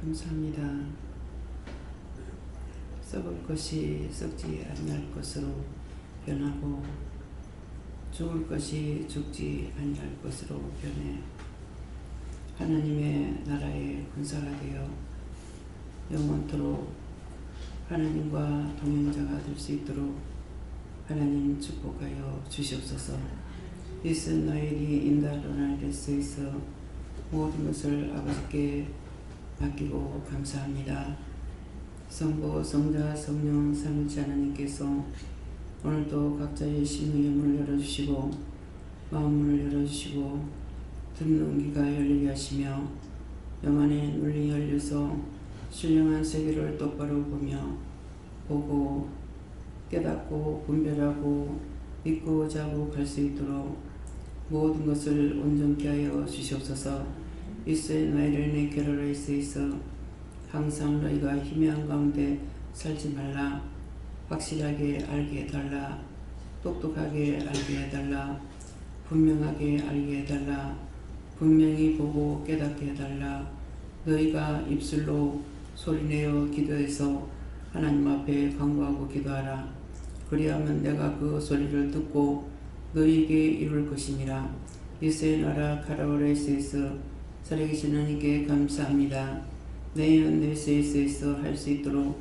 감사합니다. 썩을 것이 썩지 아니할 것으로 변하고 죽을 것이 죽지 아니할 것으로 변해 하나님의 나라의 군사가 되어 영원토록 하나님과 동행자가 될 수 있도록 하나님 축복하여 주시옵소서. 이스라엘이 인달로나 될 수 있어 모든 것을 아버지께 맡기고 감사합니다. 성부, 성자, 성령, 삼위일체 하나님께서 오늘도 각자의 심의 문을 열어주시고 마음 문을 열어주시고 듣는 귀가 열리게 하시며 영안의 눈이 열려서 신령한 세계를 똑바로 보며 보고 깨닫고 분별하고 믿고 자복할 수 있도록 모든 것을 온전케 하여 주시옵소서. 이스라엘의 결혼할 수 있어 항상 너희가 희미한 가운데 살지 말라. 확실하게 알게 해달라. 똑똑하게 알게 해달라. 분명하게 알게 해달라. 분명히 보고 깨닫게 해달라. 너희가 입술로 소리내어 기도해서 하나님 앞에 간구하고 기도하라. 그리하면 내가 그 소리를 듣고 너희에게 이룰 것이니라. 이스라엘 나라 카라오레스에서 살아계신 하나님께 감사합니다. 내 은혜에서 할 수 있도록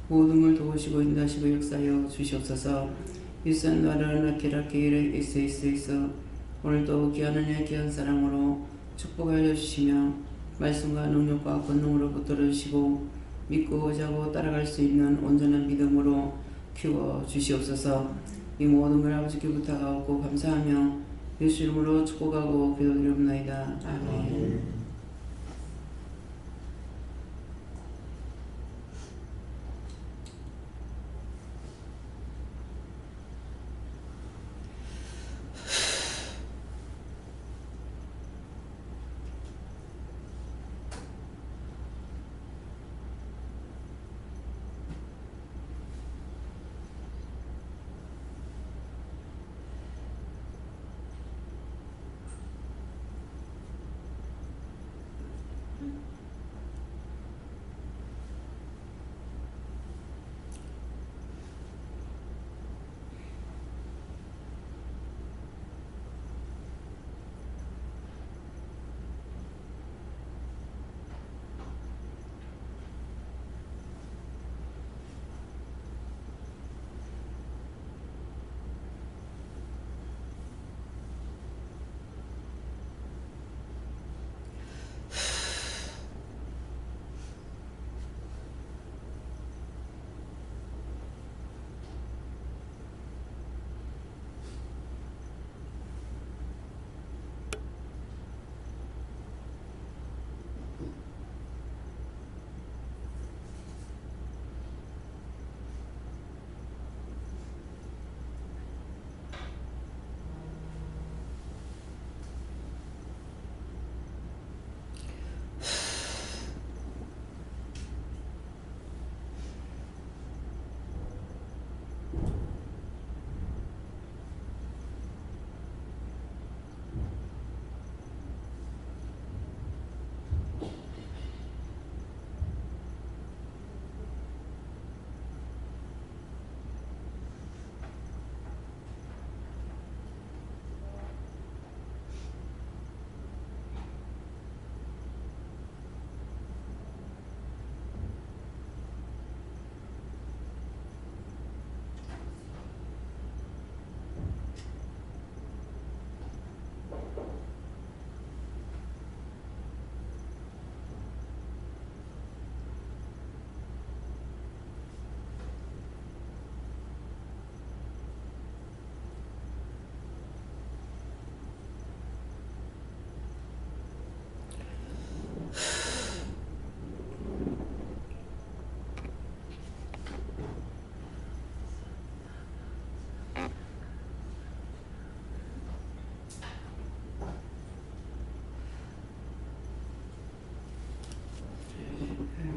모든 걸 도우시고 인도하시고 역사하여 주시옵소서. 이스라엘 나라 나케라케이레스에서 오늘도 귀한 은혜 귀한 사랑으로 축복하여 주시며 말씀과 능력과 권능으로 붙들어 주시고 믿고 자고 따라갈 수 있는 온전한 믿음으로 키워 주시옵소서. 이 모든 걸 아버지께 부탁하고 감사하며 예수 이름으로 축복하고 기도드리옵나이다. 아멘.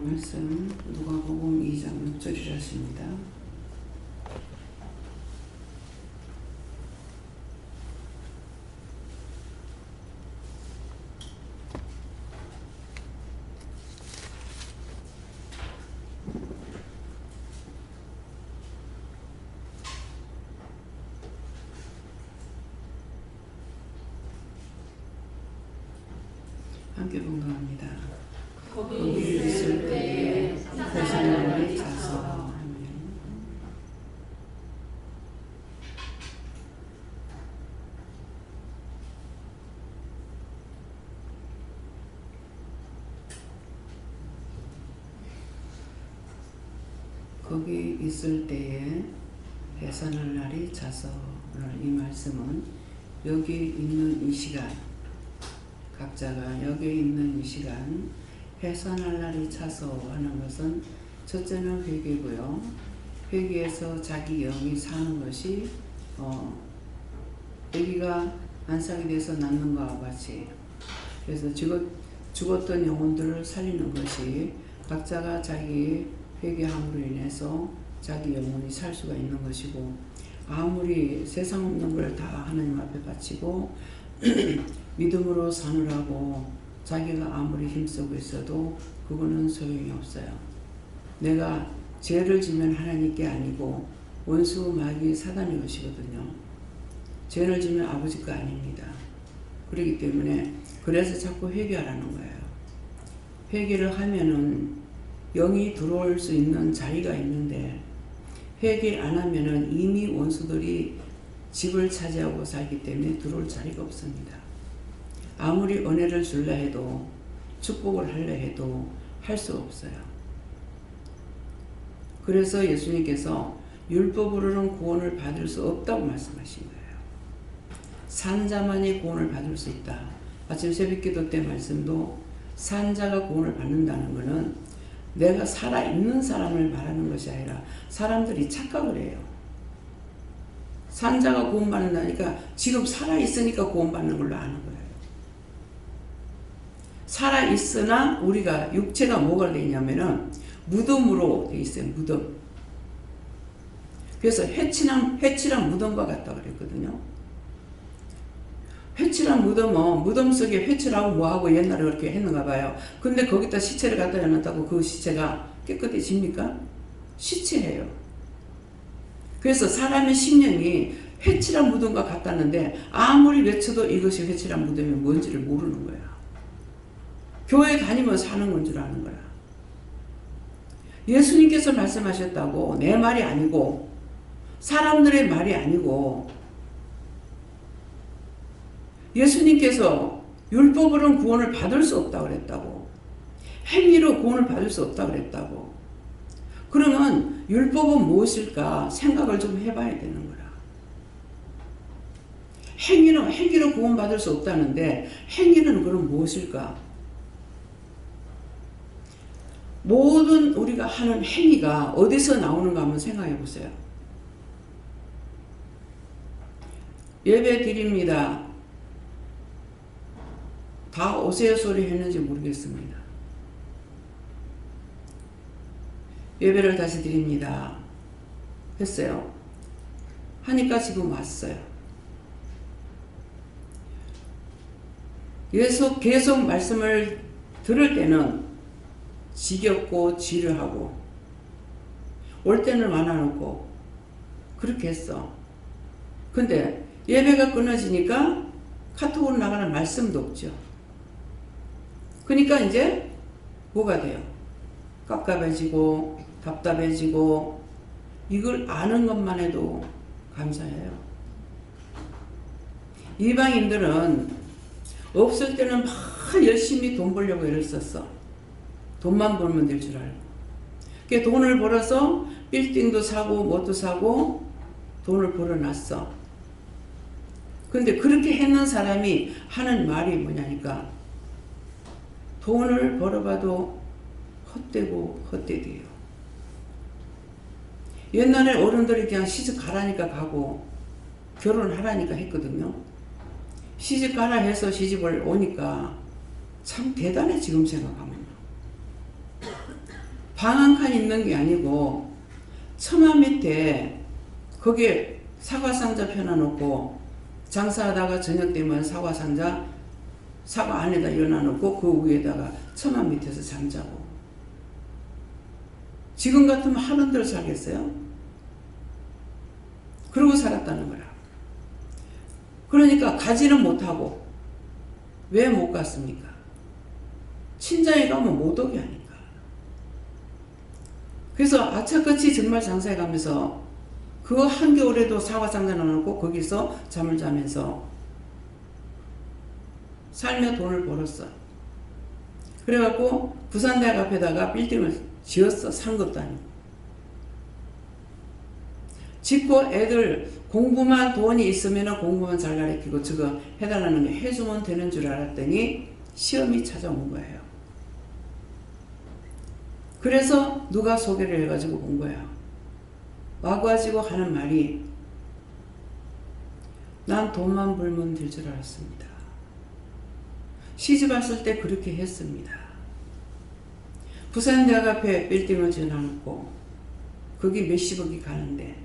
말씀 누가복음 2장 6절이라십니다. 함께 봉독합니다. 거기 있을 때에 회사날이 차서. 거기 있을 때에 해산할 날이 차서. 이 말씀은 여기 있는 이 시간, 각자가 여기 있는 이 시간 해산할 날이 차서 하는 것은 첫째는 회개고요. 회개에서 자기 영이 사는 것이 아기가 안삭이 돼서 낳는 것과 같이, 그래서 죽었던 영혼들을 살리는 것이 각자가 자기 회개함으로 인해서 자기 영혼이 살 수가 있는 것이고, 아무리 세상 없는 걸 다 하나님 앞에 바치고 믿음으로 사느라고 자기가 아무리 힘쓰고 있어도 그거는 소용이 없어요. 내가 죄를 지면 하나님께 아니고 원수 마귀 사단의 것이거든요. 죄를 지면 아버지가 아닙니다. 그렇기 때문에 그래서 자꾸 회개하라는 거예요. 회개를 하면은 영이 들어올 수 있는 자리가 있는데, 회개 안 하면은 이미 원수들이 집을 차지하고 살기 때문에 들어올 자리가 없습니다. 아무리 은혜를 줄라 해도 축복을 하려 해도 할 수 없어요. 그래서 예수님께서 율법으로는 구원을 받을 수 없다고 말씀하신 거예요. 산 자만이 구원을 받을 수 있다. 아침 새벽기도 때 말씀도 산자가 구원을 받는다는 것은 내가 살아있는 사람을 말하는 것이 아니라 사람들이 착각을 해요. 산자가 구원받는다니까 지금 살아있으니까 구원받는 걸로 아는 거예요. 살아있으나 우리가 육체가 뭐가 되냐면은 무덤으로 돼 있어요. 무덤. 그래서 회칠한 무덤과 같다 그랬거든요. 회칠한 무덤은 무덤 속에 회칠하고 뭐하고 옛날에 그렇게 했는가 봐요. 근데 거기다 시체를 갖다 놔놨다고 그 시체가 깨끗해집니까? 시체예요. 그래서 사람의 심령이 회칠한 무덤과 같다는데 아무리 외쳐도 이것이 회칠한 무덤이 뭔지를 모르는 거야. 교회 다니면 사는 건 줄 아는 거야. 예수님께서 말씀하셨다고 내 말이 아니고 사람들의 말이 아니고, 예수님께서 율법으로는 구원을 받을 수 없다고 그랬다고, 행위로 구원을 받을 수 없다고 그랬다고. 그러면 율법은 무엇일까 생각을 좀 해봐야 되는 거라. 행위로 구원받을 수 없다는데 행위는 그럼 무엇일까? 모든 우리가 하는 행위가 어디서 나오는가 한번 생각해 보세요. 예배 드립니다. 다 오세요 소리 했는지 모르겠습니다. 예배를 다시 드립니다. 했어요. 하니까 지금 왔어요. 계속 말씀을 들을 때는 지겹고 지루하고, 올 때는 많아놓고 그렇게 했어. 근데 예배가 끊어지니까 카톡으로 나가는 말씀도 없죠. 그러니까 이제 뭐가 돼요? 깝깝해지고 답답해지고, 이걸 아는 것만 해도 감사해요. 이방인들은 없을 때는 막 열심히 돈 벌려고 애를 썼어. 돈만 벌면 될 줄 알고. 그 돈을 벌어서 빌딩도 사고 뭣도 사고 돈을 벌어놨어. 근데 그렇게 했는 사람이 하는 말이 뭐냐니까, 돈을 벌어봐도 헛되고 헛되대요. 옛날에 어른들이 그냥 시집 가라니까 가고 결혼하라니까 했거든요. 시집 가라 해서 시집을 오니까 참 대단해. 지금 생각하면 방 한 칸 있는 게 아니고 처마 밑에 거기에 사과 상자 펴놔놓고, 장사하다가 저녁 되면 사과 안에다 일어나놓고 그 위에다가 처마 밑에서 잠자고. 지금 같으면 하는 대로 살겠어요? 그러고 살았다는 거라. 그러니까 가지는 못하고 왜 못 갔습니까? 친장에 가면 못 오게 하니까. 그래서 아차같이 정말 장사해 가면서 그 한겨울에도 사과 장사 나누고 거기서 잠을 자면서 살며 돈을 벌었어. 그래갖고 부산대학 앞에다가 빌딩을 지었어. 산 것도 아니고. 짓고 애들 공부만 돈이 있으면 공부만 잘 가르치고 저거 해달라는 게 해주면 되는 줄 알았더니 시험이 찾아온 거예요. 그래서 누가 소개를 해가지고 온 거야. 와가지고 하는 말이 난 돈만 벌면 될 줄 알았습니다. 시집 왔을 때 그렇게 했습니다. 부산대학 앞에 빌딩을 지어놓고 거기 몇십억이 가는데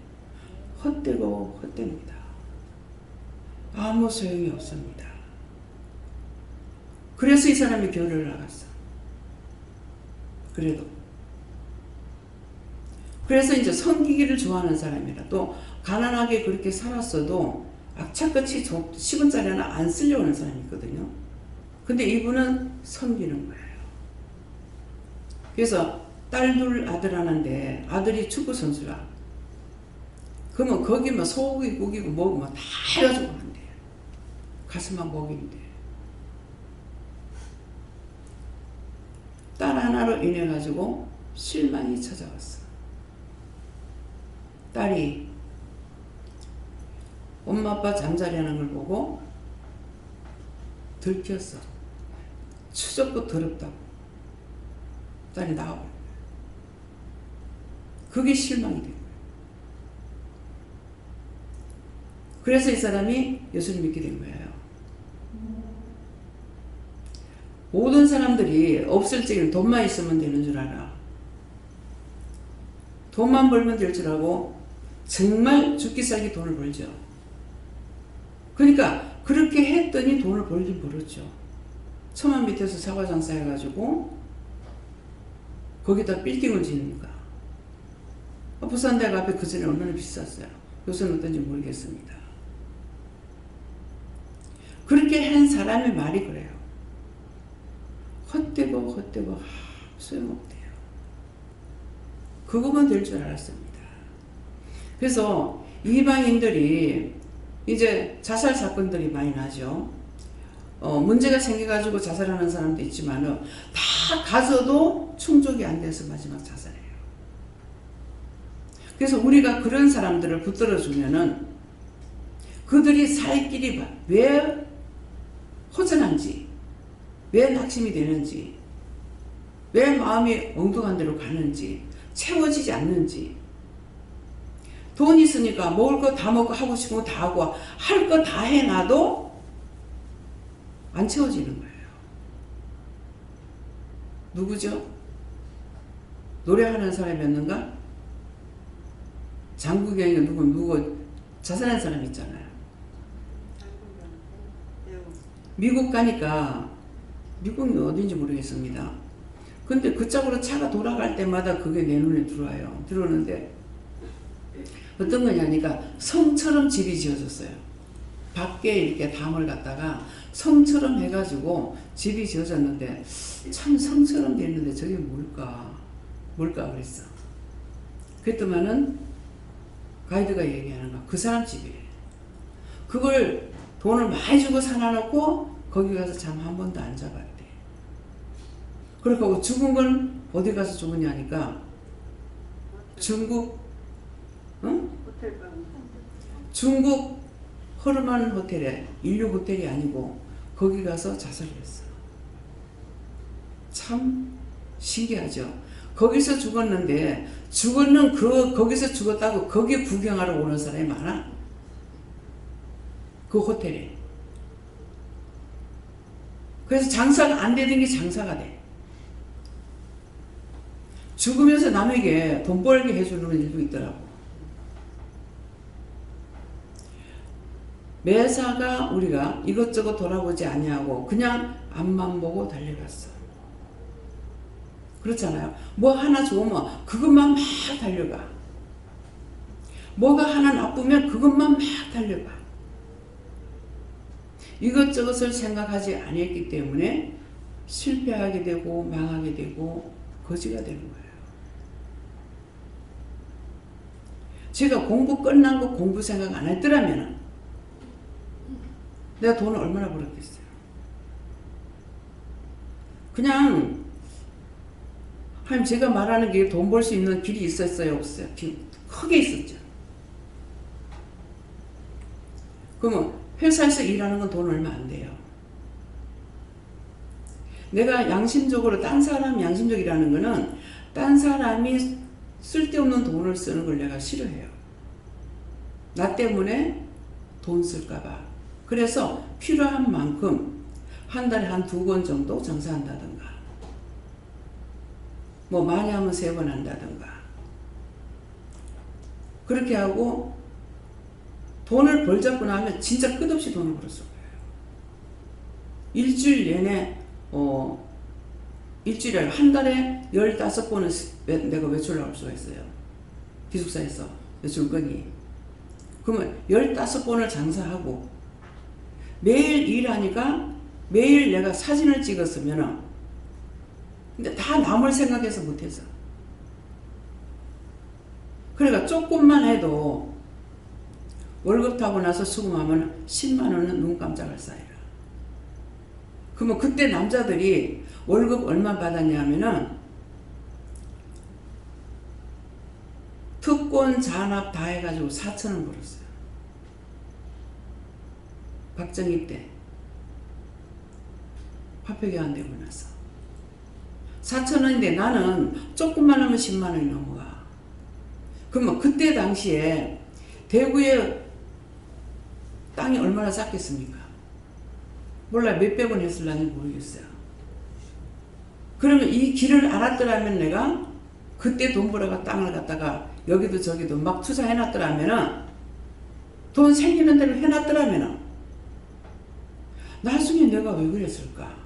헛되고 헛됩니다. 아무 소용이 없습니다. 그래서 이 사람이 교회를 나갔어. 그래서 이제 섬기기를 좋아하는 사람이라 또 가난하게 그렇게 살았어도 악착같이 10원짜리 하나 안 쓰려고 하는 사람이 있거든요. 근데 이분은 섬기는 거예요. 그래서 딸 둘 아들 하나인데 아들이 축구 선수라. 그러면 거기 뭐 소고기 고기고 뭐고 다 해가지고 한대. 가슴만 먹이는데. 딸 하나로 인해 가지고 실망이 찾아왔어. 딸이 엄마 아빠 잠자리 하는 걸 보고 들켰어. 추적도 더럽다고. 딸이 나와버려. 그게 실망이 된 거예요. 그래서 이 사람이 예수를 믿게 된 거예요. 모든 사람들이 없을 적에는 돈만 있으면 되는 줄 알아. 돈만 벌면 될 줄 알고 정말 죽기 살기 돈을 벌죠. 그러니까 그렇게 했더니 돈을 벌긴 벌었죠. 천만 밑에서 사과 장사 해가지고 거기다 빌딩을 지으니까. 부산대학 앞에 그전에 얼마나 비쌌어요. 요새는 어떤지 모르겠습니다. 그렇게 한 사람의 말이 그래요. 헛되고 소용없대요. 그거만 될 줄 알았습니다. 그래서 이방인들이 이제 자살 사건들이 많이 나죠. 문제가 생겨가지고 자살하는 사람도 있지만 다 가져도 충족이 안 돼서 마지막 자살해요. 그래서 우리가 그런 사람들을 붙들어주면은 그들이 살 길이 왜 허전한지, 왜 낙심이 되는지, 왜 마음이 엉뚱한 데로 가는지, 채워지지 않는지, 돈 있으니까 먹을 거 다 먹고 하고 싶은 거 다 하고 할 거 다 해놔도 안 채워지는 거예요. 누구죠? 노래하는 사람이었는가? 장국영이 누구 자살한 사람 있잖아요. 미국 가니까 미국이 어딘지 모르겠습니다. 근데 그 쪽으로 차가 돌아갈 때마다 그게 내 눈에 들어와요. 들어오는데 어떤 거냐니까 성처럼 집이 지어졌어요. 밖에 이렇게 담을 갖다가 성처럼 해가지고 집이 지어졌는데 참 성처럼 돼 있는데 저게 뭘까 그랬어. 그랬더만은 가이드가 얘기하는 거 그 사람 집이에요. 그걸 돈을 많이 주고 사놔놓고 거기 가서 잠 한 번도 안 자봤대. 그러고 죽은 건 어디 가서 죽었냐니까 중국 중국 허름한 호텔에 인류 호텔이 아니고 거기 가서 자살했어. 참 신기하죠. 거기서 죽었는데 거기서 죽었다고 거기 구경하러 오는 사람이 많아. 그 호텔에. 그래서 장사가 안 되던 게 장사가 돼. 죽으면서 남에게 돈 벌게 해주는 일도 있더라고. 매사가 우리가 이것저것 돌아보지 아니하고 그냥 앞만 보고 달려갔어. 그렇잖아요. 뭐 하나 좋으면 그것만 막 달려가. 뭐가 하나 나쁘면 그것만 막 달려가. 이것저것을 생각하지 아니했기 때문에 실패하게 되고 망하게 되고 거지가 되는 거예요. 제가 공부 끝난 거 공부 생각 안 했더라면 내가 돈을 얼마나 벌었겠어요. 그냥 하나님 제가 말하는 게 돈 벌 수 있는 길이 있었어요? 없어요? 크게 있었죠. 그러면 회사에서 일하는 건 돈 얼마 안 돼요. 내가 양심적으로 딴 사람 양심적이라는 거는 딴 사람이 쓸데없는 돈을 쓰는 걸 내가 싫어해요. 나 때문에 돈 쓸까봐. 그래서 필요한 만큼 한 달에 한 2번 정도 장사한다든가 뭐 많이 하면 3번 한다든가 그렇게 하고 돈을 벌잡고 나면 진짜 끝없이 돈을 벌었을 거예요. 일주일 내내 일주일에 한 달에 15번은 내가 외출 나올 수가 있어요. 기숙사에서 외출건이. 그러면 15번을 장사하고 매일 일하니까 매일 내가 사진을 찍었으면은 근데 다 남을 생각해서 못해서 그러니까 조금만 해도 월급 타고 나서 수금하면 10만 원은 눈 깜짝할 사이라. 그러면 그때 남자들이 월급 얼마 받았냐면은 특권 잔압 다 해가지고 4,000원 벌었어요. 박정희 때 화폐 교환되고 나서 4,000원인데 나는 조금만 하면 10만 원이 넘어가. 그러면 그때 당시에 대구에 땅이 얼마나 쌌겠습니까? 몰라 몇백 원 했을라니 모르겠어요. 그러면 이 길을 알았더라면 내가 그때 돈 벌어가 땅을 갖다가 여기도 저기도 막 투자해놨더라면은 돈 생기는 대로 해놨더라면은 나중에 내가 왜 그랬을까?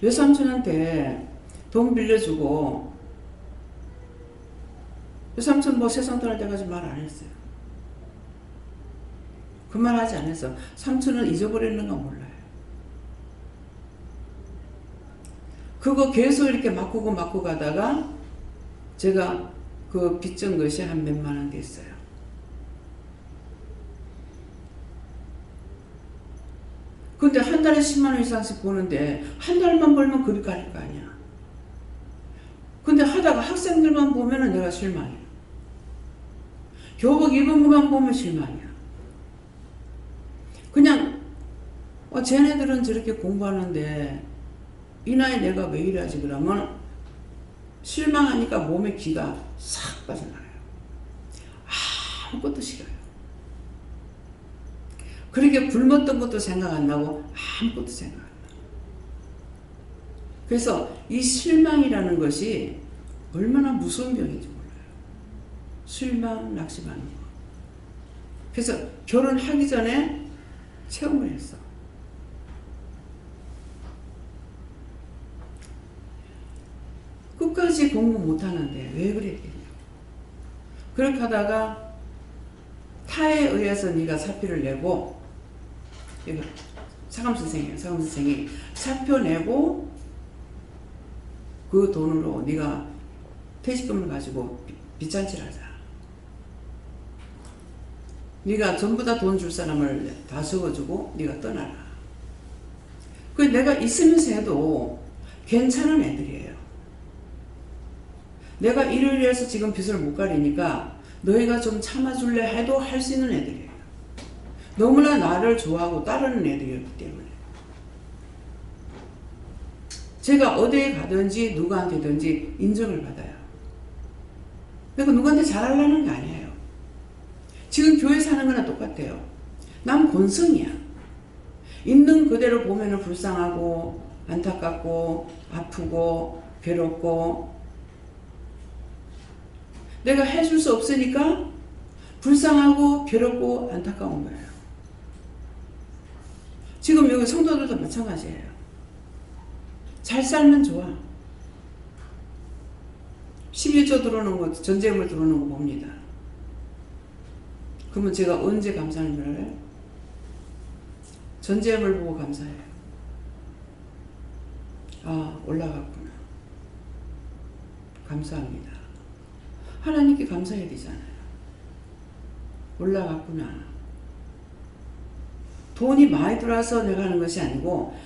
외삼촌한테 돈 빌려주고 외삼촌 뭐 세상 떠날 때까지 말 안 했어요. 그 말 하지 않았어. 삼촌은 잊어버리는가 몰라요. 그거 계속 이렇게 막고 가다가 제가 그 빚진 것이 한 몇만 원 됐어요. 근데 한 달에 10만 원 이상씩 버는데 한 달만 벌면 그리 가릴 거 아니야. 근데 하다가 학생들만 보면은 내가 실망이야. 교복 입은 것만 보면 실망이야. 그냥 쟤네들은 저렇게 공부하는데 이 나이 내가 왜 이러지 그러면 실망하니까 몸에 기가 싹 빠져나가요. 아무것도 싫어요. 그렇게 굶었던 것도 생각 안 나고 아무것도 생각 안 나요. 그래서 이 실망이라는 것이 얼마나 무서운 병인지 몰라요. 실망, 낙심하는 거. 그래서 결혼하기 전에 체험을 했어. 끝까지 공부 못하는데 왜 그랬겠냐고. 그렇게 하다가 타에 의해서 네가 사표를 내고 이거 사감선생이에요. 사감선생이 사표 내고 그 돈으로 네가 퇴직금을 가지고 빚잔치를 하자. 네가 전부 다 돈 줄 사람을 다 적어주고 네가 떠나라. 그 내가 있으면서 해도 괜찮은 애들이에요. 내가 일을 위해서 지금 빚을 못 가리니까 너희가 좀 참아줄래 해도 할 수 있는 애들이에요. 너무나 나를 좋아하고 따르는 애들이었기 때문에. 제가 어디에 가든지 누구한테든지 인정을 받아요. 그러니까 누구한테 잘하려는 게 아니에요. 지금 교회 사는 거나 똑같아요. 난 본성이야. 있는 그대로 보면은 불쌍하고 안타깝고 아프고 괴롭고 내가 해줄 수 없으니까 불쌍하고 괴롭고 안타까운 거예요. 지금 여기 성도들도 마찬가지예요. 잘 살면 좋아. 11조 들어오는 거, 전재물 들어오는 거 봅니다. 그러면 제가 언제 감사하는 줄 알아요? 전재물 보고 감사해요. 아, 올라갔구나. 감사합니다. 하나님께 감사해야 되잖아요. 올라갔구나. 돈이 많이 들어와서 내가 하는 것이 아니고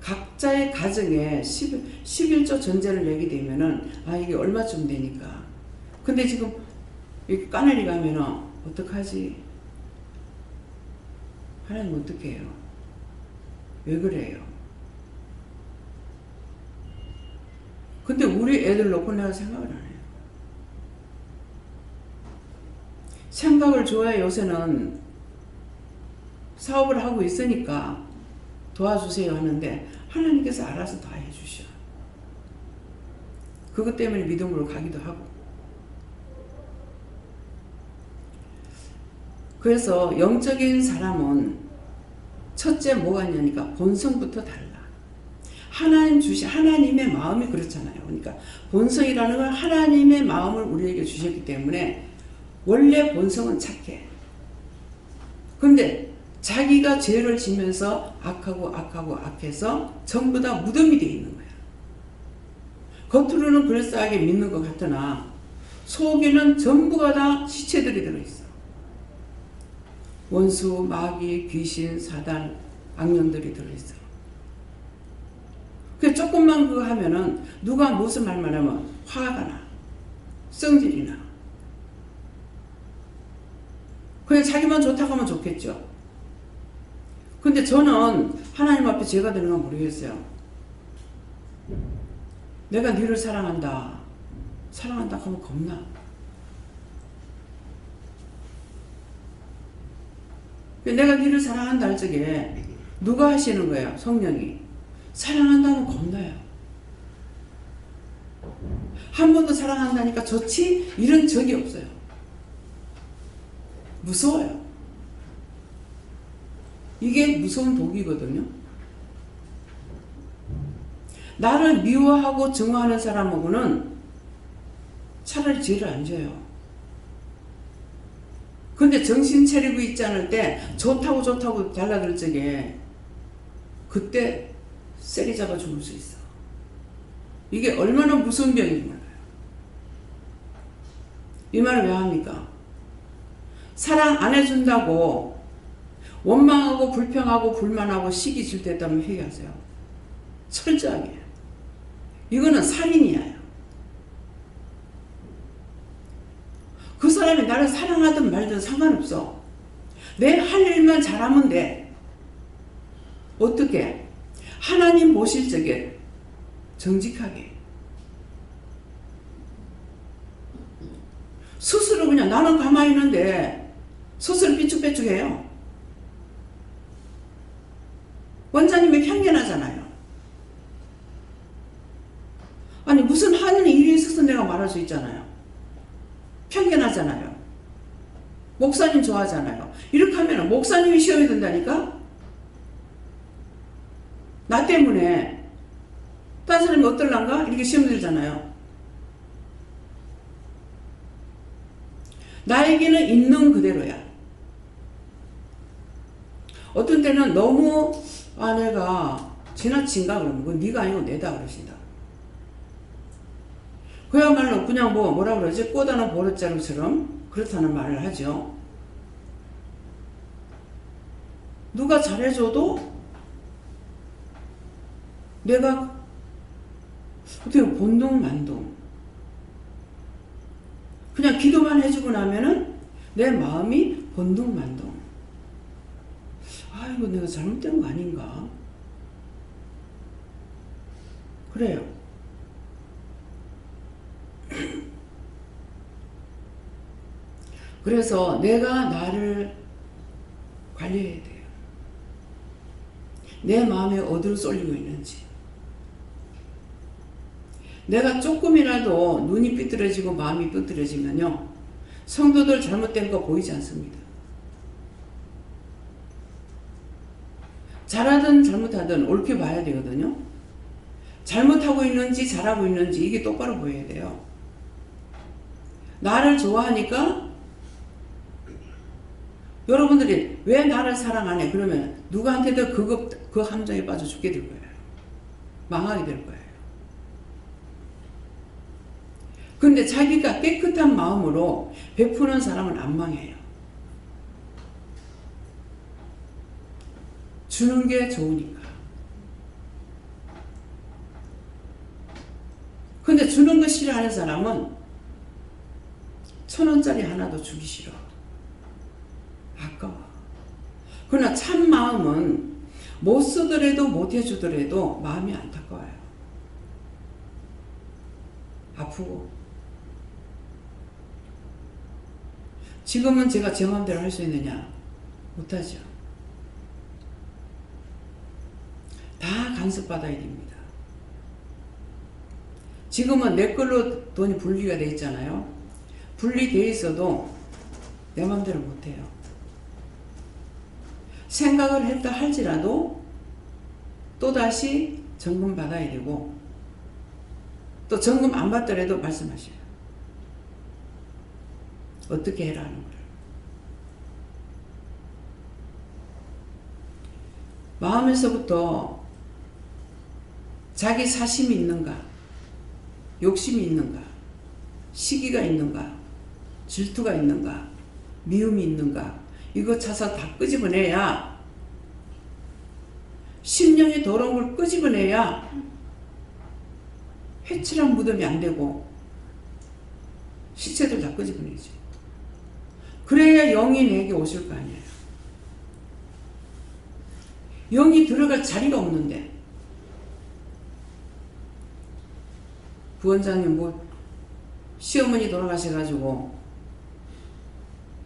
각자의 가정에 11조 전제를 내게 되면은 아, 이게 얼마쯤 되니까. 근데 지금 이렇게 까내리 가면은 어떡하지? 하나님 어떻게 해요? 왜 그래요? 근데 우리 애들 놓고 내가 생각을 안 해요. 생각을 줘야 요새는 사업을 하고 있으니까 도와주세요 하는데 하나님께서 알아서 다 해주셔. 그것 때문에 믿음으로 가기도 하고. 그래서 영적인 사람은 첫째 뭐가 있냐니까 본성부터 달라. 하나님의 마음이 그렇잖아요. 그러니까 본성이라는 건 하나님의 마음을 우리에게 주셨기 때문에 원래 본성은 착해. 근데 자기가 죄를 지면서 악해서 전부 다 무덤이 되어 있는 거야. 겉으로는 그럴싸하게 믿는 것 같으나 속에는 전부가 다 시체들이 들어있어. 원수, 마귀, 귀신, 사단, 악령들이 들어있어. 그 조금만 그거 하면은 누가 무슨 말만 하면 화가 나. 성질이 나. 그냥 자기만 좋다고 하면 좋겠죠. 근데 저는 하나님 앞에 죄가 되는 건 모르겠어요. 내가 너를 사랑한다. 사랑한다 하면 겁나. 내가 너를 사랑한다 할 적에 누가 하시는 거예요? 성령이. 사랑한다는 겁나요. 한 번도 사랑한다니까 좋지? 이런 적이 없어요. 무서워요. 이게 무서운 독이거든요. 나를 미워하고 증오하는 사람하고는 차라리 죄를 안 져요. 근데 정신 차리고 있지 않을 때 좋다고 달라들 적에 그때 세리 잡아 죽을 수 있어. 이게 얼마나 무서운 병인지 몰라요. 이 말을 왜 합니까? 사랑 안 해준다고 원망하고 불평하고 불만하고 시기 질 때 있다면 회개하세요. 철저하게. 이거는 살인이에요. 그 사람이 나를 사랑하든 말든 상관없어. 내 할 일만 잘하면 돼. 어떻게? 하나님 보실 적에 정직하게. 스스로 그냥 나는 가만히 있는데 스스로 삐죽빼죽해요. 원장님이 편견하잖아요. 아니 무슨 하는 일이 있어서 내가 말할 수 있잖아요. 편견하잖아요. 목사님 좋아하잖아요. 이렇게 하면 목사님이 시험이 든다니까? 나 때문에 딴 사람이 어떨란가? 이렇게 시험 들잖아요. 나에게는 있는 그대로야. 어떤 때는 너무 내가 지나친가? 그러면 그건 네가 아니고 내다 그러신다. 그야말로 그냥 뭐라 그러지? 꼬다는 버릇자루처럼 그렇다는 말을 하죠. 누가 잘해줘도 내가 어떻게 본동 만동 그냥 기도만 해주고 나면은 내 마음이 본동 만동. 이거 내가 잘못된 거 아닌가? 그래요. 그래서 내가 나를 관리해야 돼요. 내 마음에 어디로 쏠리고 있는지. 내가 조금이라도 눈이 삐뚤어지고 마음이 삐뚤어지면요. 성도들 잘못된 거 보이지 않습니다. 잘하든 잘못하든 옳게 봐야 되거든요. 잘못하고 있는지 잘하고 있는지 이게 똑바로 보여야 돼요. 나를 좋아하니까 여러분들이 왜 나를 사랑 안 해? 그러면 누구한테도 그 함정에 빠져 죽게 될 거예요. 망하게 될 거예요. 근데 자기가 깨끗한 마음으로 베푸는 사람은 안 망해요. 주는 게 좋으니까. 근데 주는 거 싫어하는 사람은 1,000원짜리 하나도 주기 싫어. 아까워. 그러나 참 마음은 못 쓰더라도 못 해주더라도 마음이 안타까워요. 아프고. 지금은 제가 제 마음대로 할 수 있느냐? 못하죠. 다 간섭받아야 됩니다. 지금은 내 걸로 돈이 분리가 돼 있잖아요. 분리돼 있어도 내 마음대로 못해요. 생각을 했다 할지라도 또다시 점검 받아야 되고, 또 점검 안 받더라도 말씀하셔요. 어떻게 해라 하는 거를. 마음에서부터 자기 사심이 있는가, 욕심이 있는가, 시기가 있는가, 질투가 있는가, 미움이 있는가, 이거 찾아서 다 끄집어내야, 심령이 더러운 걸 끄집어내야 회칠한 무덤이 안 되고 시체들 다 끄집어내지. 그래야 영이 내게 오실 거 아니에요. 영이 들어갈 자리가 없는데. 부원장님 시어머니 돌아가셔가지고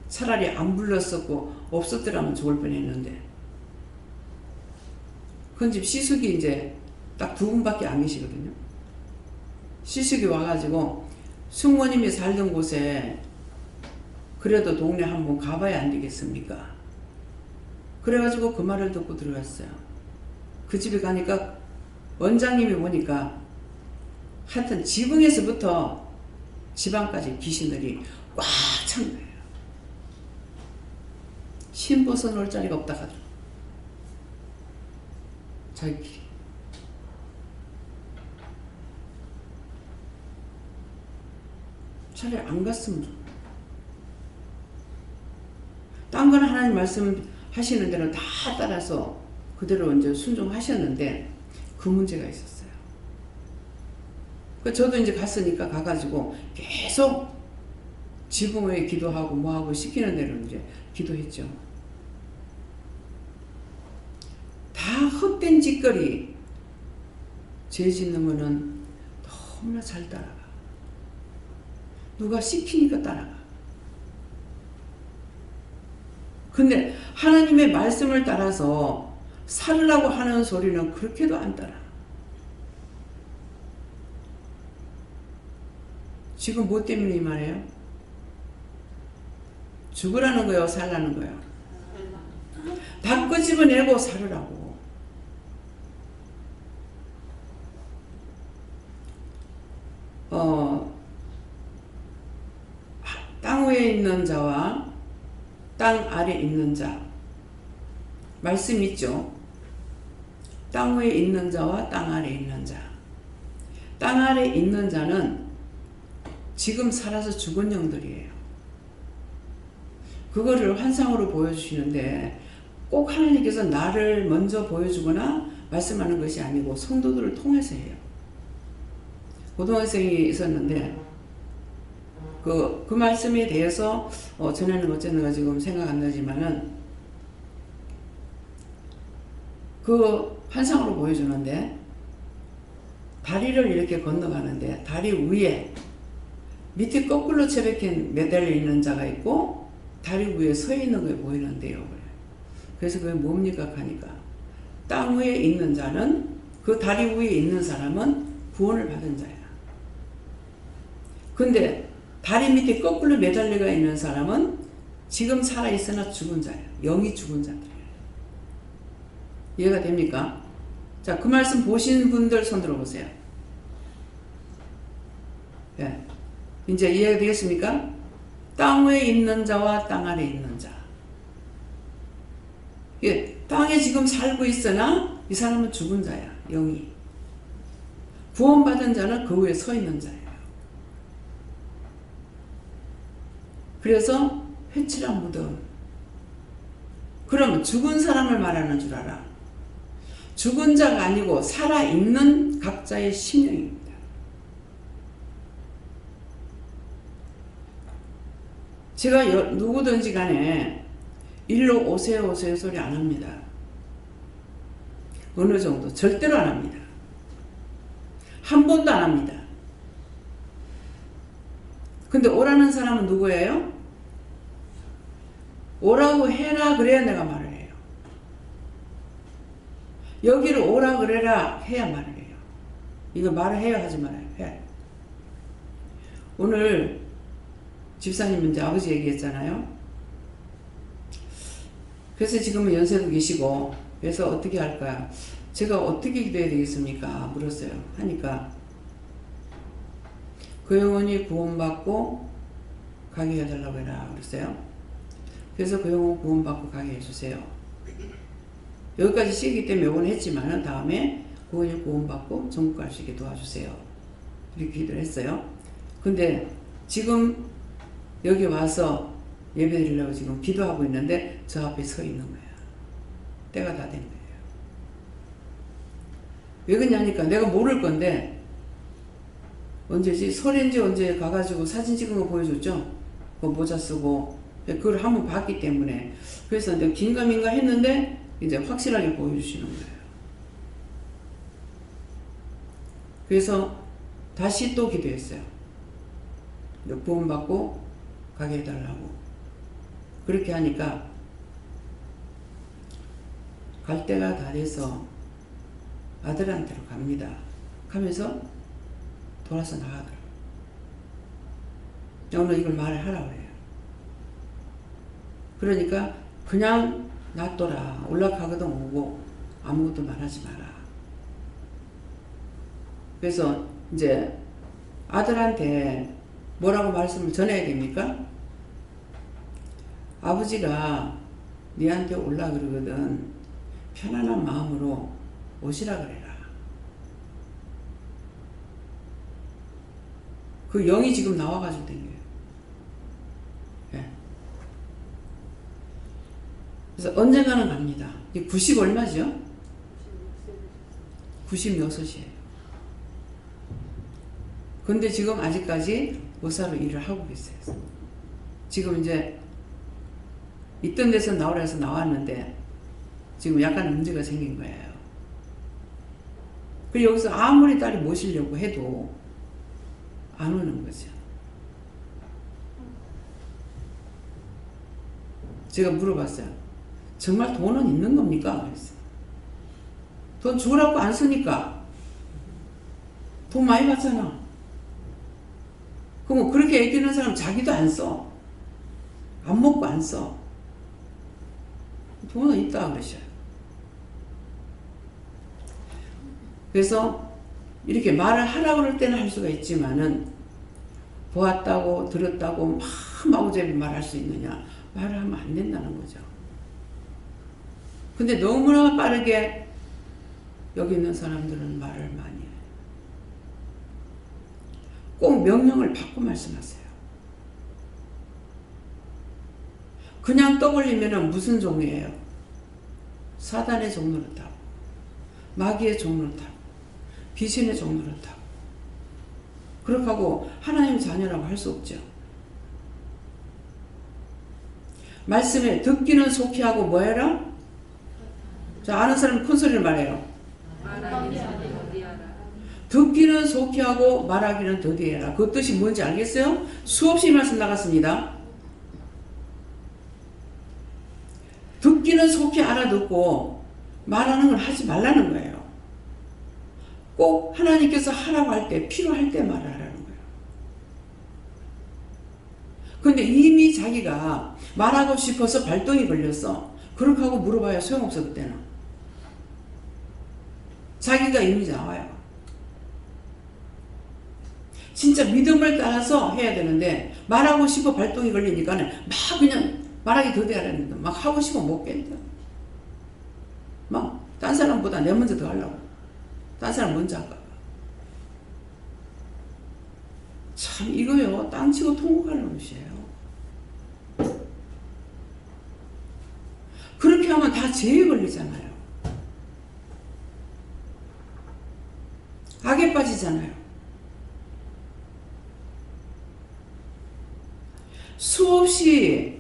차라리 안 불렀었고 없었더라면 좋을 뻔했는데, 그 집 시숙이 이제 딱 2분밖에 안 계시거든요. 시숙이 와가지고 숙모님이 살던 곳에 그래도 동네 한번 가봐야 안 되겠습니까? 그래가지고 그 말을 듣고 들어갔어요. 그 집에 가니까 원장님이 보니까 하여튼 지붕에서부터 지방까지 귀신들이 꽉 찬 거예요. 신 벗어놓을 자리가 없다 하더라고요. 자기끼리. 차라리 안 갔으면 좋겠어요. 딴 거는 하나님 말씀 하시는 대로 다 따라서 그대로 이제 순종하셨는데 그 문제가 있었어요. 저도 이제 갔으니까 가가지고 계속 지붕에 기도하고 뭐하고 시키는 대로 이제 기도했죠. 다 헛된 짓거리. 죄 짓는 거는 너무나 잘 따라가. 누가 시키니까 따라가. 근데 하나님의 말씀을 따라서 살으라고 하는 소리는 그렇게도 안 따라. 지금 뭐 때문에 이 말이에요? 죽으라는 거예요? 살라는 거예요? 다 끄집어내고 살으라고. 땅 위에 있는 자와 땅 아래 있는 자. 말씀 있죠? 땅 위에 있는 자와 땅 아래 있는 자. 땅 아래 있는 자는 지금 살아서 죽은 영들이에요. 그거를 환상으로 보여주시는데 꼭 하나님께서 나를 먼저 보여주거나 말씀하는 것이 아니고 성도들을 통해서 해요. 고등학생이 있었는데 그 말씀에 대해서 전에는 어쨌는가 지금 생각 안 나지만은 그 환상으로 보여주는데 다리를 이렇게 건너가는데 다리 위에 밑에 거꾸로 처박힌 매달려 있는 자가 있고 다리 위에 서 있는 게 보이는데요. 그래서 그게 뭡니까 하니까 땅 위에 있는 자는 그 다리 위에 있는 사람은 구원을 받은 자야. 근데 다리 밑에 거꾸로 매달려가 있는 사람은 지금 살아있으나 죽은 자야. 영이 죽은 자들이에요. 이해가 됩니까? 자, 그 말씀 보신 분들 손 들어보세요. 네. 이제 이해가 되겠습니까? 땅 위에 있는 자와 땅 아래 있는 자. 예, 땅에 지금 살고 있으나 이 사람은 죽은 자야. 영이. 구원받은 자는 그 위에 서 있는 자예요. 그래서 회칠한 무덤. 그럼 죽은 사람을 말하는 줄 알아. 죽은 자가 아니고 살아있는 각자의 심령입니다. 제가 누구든지 간에 일로 오세요 오세요 소리 안 합니다. 어느 정도 절대로 안 합니다. 한 번도 안 합니다. 근데 오라는 사람은 누구예요? 오라고 해라 그래야 내가 말을 해요. 여기로 오라 그래라 해야 말을 해요. 이거 말을 해야 하지 말아요. 해. 오늘 집사님은 이제 아버지 얘기했잖아요. 그래서 지금은 연세도 계시고 그래서 어떻게 할까? 제가 어떻게 기도해야 되겠습니까? 물었어요. 하니까 그 영혼이 구원받고 가게 해달라고 해라 그랬어요. 그래서 그 영혼 구원받고 가게 해주세요. 여기까지 시기 때문에 요건 했지만 다음에 그 영혼이 구원받고 전국 갈 수 있게 도와주세요. 이렇게 기도를 했어요. 근데 지금 여기 와서 예배 드리려고 지금 기도하고 있는데 저 앞에 서 있는 거야. 때가 다 된 거예요. 왜 그러냐니까 내가 모를 건데 언제지? 설인지 언제 가가지고 사진 찍은 거 보여줬죠? 그 모자 쓰고 그걸 한번 봤기 때문에 그래서 내가 긴가민가 했는데 이제 확실하게 보여주시는 거예요. 그래서 다시 또 기도했어요. 구원받고 가게 해달라고. 그렇게 하니까 갈 때가 다 돼서 아들한테로 갑니다. 가면서 돌아서 나가더라고요. 오늘 이걸 말을 하라고 해요. 그러니까 그냥 놔둬라. 올라가거든 오고 아무것도 말하지 마라. 그래서 이제 아들한테 뭐라고 말씀을 전해야 됩니까? 아버지가 니한테 올라 그러거든. 편안한 마음으로 오시라 그래라. 그 영이 지금 나와가지고 된 거예요. 예. 그래서 언젠가는 갑니다. 90 얼마죠? 96이에요. 근데 지금 아직까지 의사로 일을 하고 계세요. 지금 이제 있던 데서 나오라 해서 나왔는데 지금 약간 문제가 생긴 거예요. 그리고 여기서 아무리 딸이 모시려고 해도 안 오는 거죠. 제가 물어봤어요. 정말 돈은 있는 겁니까? 그랬어요. 돈 주라고 안 쓰니까. 돈 많이 받잖아. 그럼 그렇게 얘기하는 사람 자기도 안 써. 안 먹고 안 써. 돈은 있다 그러셔요. 그래서 이렇게 말을 하라고 그럴 때는 할 수가 있지만은 보았다고 들었다고 막 마구잡이 말할 수 있느냐? 말을 하면 안 된다는 거죠. 근데 너무나 빠르게 여기 있는 사람들은 말을 많이 해요. 꼭 명령을 받고 말씀하세요. 그냥 떠벌리면 무슨 종이에요? 사단의 종로를 타고 마귀의 종로를 타고 귀신의 종로를 타고 그렇게 하고 하나님 자녀라고 할 수 없죠. 말씀에 듣기는 속히 하고 뭐 해라? 자, 아는 사람 큰 소리를 말해요. 듣기는 속히 하고 말하기는 더디해라. 그 뜻이 뭔지 알겠어요? 수없이 말씀 나갔습니다. 듣기는 속히 알아듣고 말하는 걸 하지 말라는 거예요. 꼭 하나님께서 하라고 할 때, 필요할 때 말을 하라는 거예요. 근데 이미 자기가 말하고 싶어서 발동이 걸렸어. 그렇게 하고 물어봐야 소용없어 그때는. 자기가 이미 나와요. 진짜 믿음을 따라서 해야 되는데 말하고 싶어 발동이 걸리니까는 막 그냥 말하기 더디하라는데 막 하고 싶어 못 깬다. 막 딴 사람보다 내 먼저 더 하려고. 딴 사람 먼저 할까 봐. 참 이거요 땅치고 통곡하는 것이에요. 그렇게 하면 다 죄에 걸리잖아요. 악에 빠지잖아요. 수없이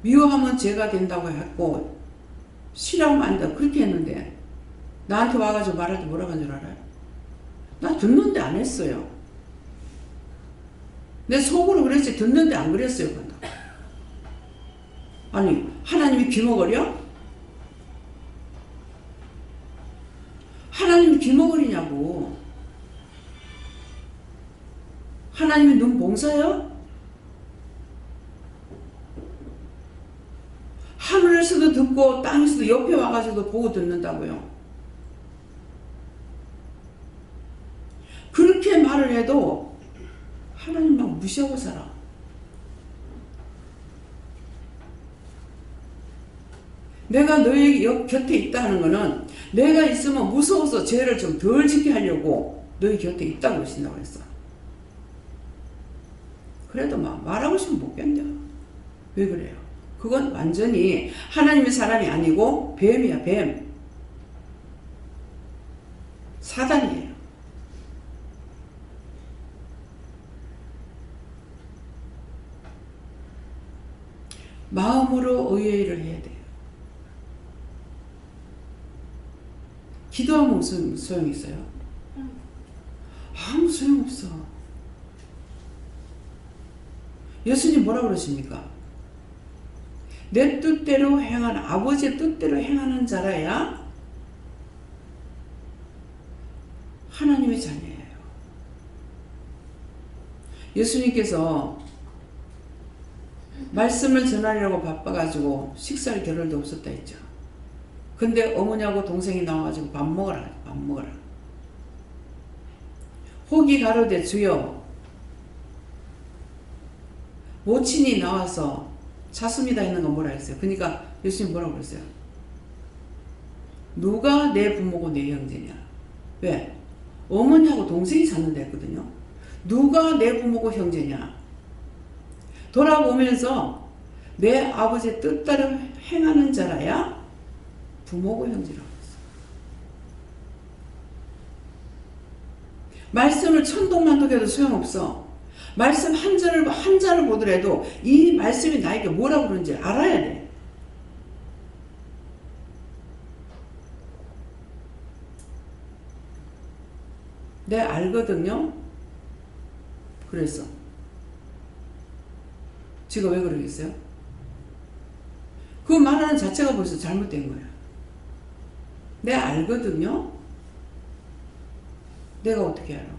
미워하면 죄가 된다고 했고 싫어하면 안 된다 그렇게 했는데 나한테 와가지고 말할 때 뭐라고 한 줄 알아요? 나 듣는데 안 했어요. 내 속으로 그랬지 듣는데 안 그랬어요. 아니 하나님이 귀머거려? 하나님이 귀머거리냐고. 하나님이 눈 봉사요? 하늘에서도 듣고 땅에서도 옆에 와가지고 보고 듣는다고요. 그렇게 말을 해도 하나님 막 무시하고 살아. 내가 너희 곁에 있다 하는 거는 내가 있으면 무서워서 죄를 좀 덜 지게 하려고 너희 곁에 있다고 하신다고 했어. 그래도 막 말하고 싶으면 못 견뎌. 왜 그래요? 그건 완전히 하나님의 사람이 아니고 뱀이야, 뱀. 사단이에요. 마음으로 의회를 해야 돼요. 기도하면 무슨 소용이 있어요? 아무 소용없어. 예수님 뭐라 그러십니까? 내 뜻대로 행하는 아버지의 뜻대로 행하는 자라야 하나님의 자녀예요. 예수님께서 말씀을 전하려고 바빠가지고 식사할 겨를도 없었다 했죠. 근데 어머니하고 동생이 나와가지고 밥 먹으라. 혹이 가로되 주여 모친이 나와서 찼습니다 했는 건 뭐라 했어요? 그러니까 예수님 뭐라고 그랬어요? 누가 내 부모고 내 형제냐? 왜? 어머니하고 동생이 잤는데 했거든요. 누가 내 부모고 형제냐? 돌아보면서 내 아버지의 뜻대로 행하는 자라야 부모고 형제라고 했어요. 말씀을 천동만독해도 소용없어. 말씀 한 자를 보더라도 이 말씀이 나에게 뭐라고 그러는지 알아야 돼. 내가 알거든요. 그래서 지가 왜 그러겠어요? 그 말하는 자체가 벌써 잘못된 거야. 내가 알거든요. 내가 어떻게 알아?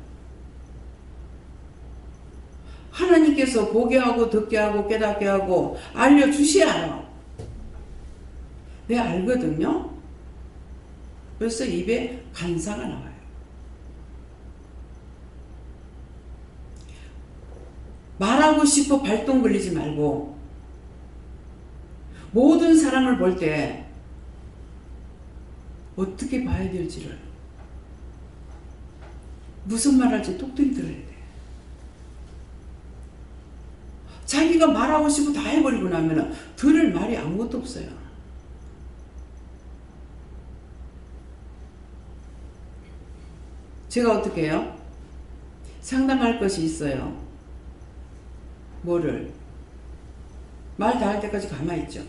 하나님께서 보게 하고 듣게 하고 깨닫게 하고 알려주셔야 알아. 내가 알거든요. 벌써 입에 간사가 나와요. 말하고 싶어 발동 걸리지 말고 모든 사람을 볼 때 어떻게 봐야 될지를 무슨 말 할지 똑똑히 들어야 돼. 자기가 말하고 싶어 다 해버리고 나면 들을 말이 아무것도 없어요. 제가 어떻게 해요? 상담할 것이 있어요. 뭐를? 말 다 할 때까지 가만히 있죠.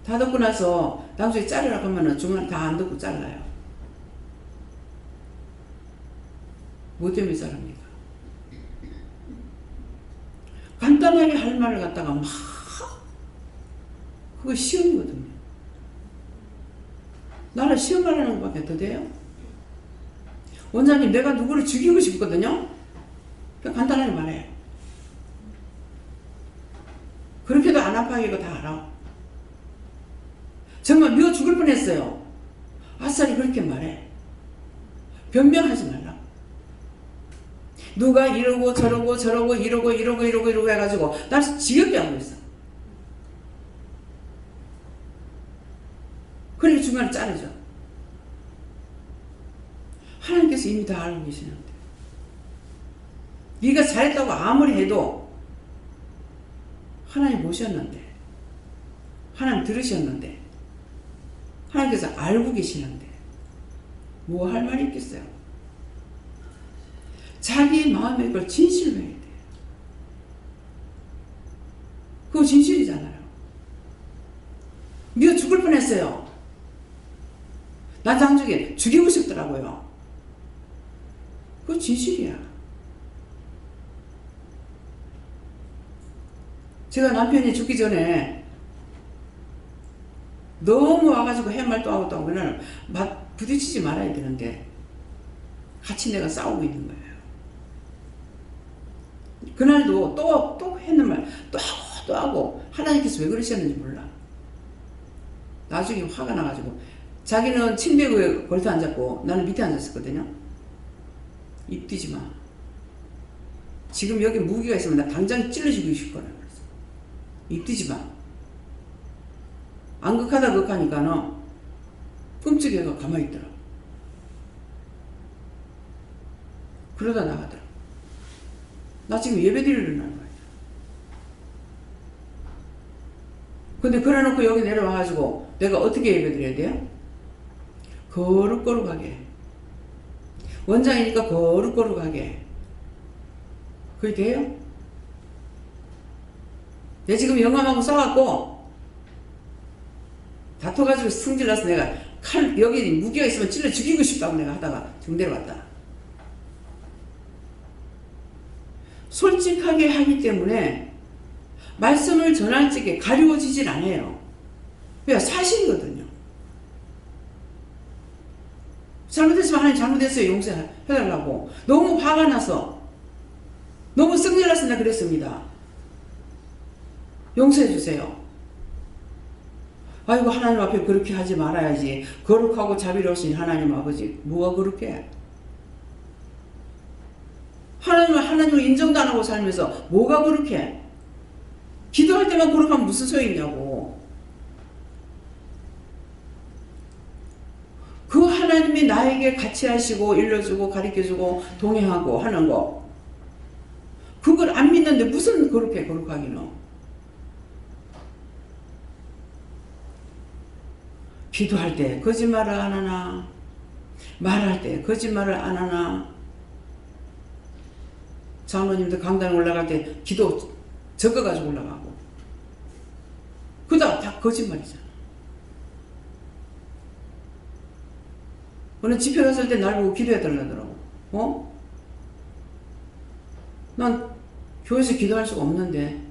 다 듣고 나서 나중에 자르라고 하면 중간에 다 안 듣고 잘라요. 뭐 때문에 자릅니까? 간단하게 할 말을 갖다가 막 그거 시험이거든요. 나는 시험 말하는 것밖에 더 돼요? 원장님 내가 누구를 죽이고 싶거든요? 그냥 간단하게 말해. 그렇게도 안 아파하게 이거 다 알아. 정말 미워 죽을 뻔했어요. 아싸리 그렇게 말해. 변명하지 말라. 누가 이러고 저러고 이러고 해가지고 나를 지겹게 하고 있어. 그러니까 중간에 자르죠. 하나님께서 이미 다 알고 계시는데 네가 잘했다고 아무리 해도 하나님 보셨는데, 하나님 들으셨는데, 하나님께서 알고 계시는데 뭐 할 말이 있겠어요? 자기 마음의 걸 진실로 해야 돼. 그거 진실이잖아요. 미워 죽을 뻔했어요. 나중에 죽이고 싶더라고요. 그거 진실이야. 제가 남편이 죽기 전에 너무 와가지고 해말도 하고 또 하고 그날 부딪히지 말아야 되는데 같이 내가 싸우고 있는 거예요. 그날도 또 했는 말 또 하고 하나님께서 왜 그러셨는지 몰라. 나중에 화가 나가지고 자기는 침대에 걸터 앉았고 나는 밑에 앉았었거든요. 입 뛰지 마. 지금 여기 무기가 있으면 나 당장 찔러주고 싶을 거라 그랬어. 입 뛰지 마. 안 극하다 극하니까 너 끔찍해가 가만히 있더라. 그러다 나가더라. 나 지금 예배 드리려는 거야. 근데 그래놓고 여기 내려와가지고 내가 어떻게 예배 드려야 돼요? 거룩거룩하게. 원장이니까 거룩거룩하게. 그게 돼요? 내 지금 영감하고 싸웠고 다퉈가지고 승질나서 내가 여기 무기가 있으면 찔러 죽이고 싶다고 내가 하다가 지금 내려왔다. 솔직하게 하기 때문에 말씀을 전할 적에 가리워지질 않아요. 왜? 사실이거든요. 잘못했으면 하나님 잘못했어요. 용서해달라고. 너무 화가 나서 너무 승질나서 내가 그랬습니다. 용서해주세요. 아이고 하나님 앞에 그렇게 하지 말아야지. 거룩하고 자비로우신 하나님 아버지 뭐가 그렇게? 하나님을 인정도 안 하고 살면서 뭐가 그렇게? 기도할 때만 거룩하면 무슨 소용이 있냐고. 그 하나님이 나에게 같이 하시고 일러주고 가르쳐주고 동행하고 하는 거 그걸 안 믿는데 무슨 그렇게 거룩하기는. 기도할 때 거짓말을 안 하나, 말할 때 거짓말을 안 하나. 장로님들 강단에 올라갈 때 기도 적어가지고 올라가고 그다 다 거짓말이잖아. 어느 집회 갔을 때 날 보고 기도해달라더라고. 난 교회에서 기도할 수가 없는데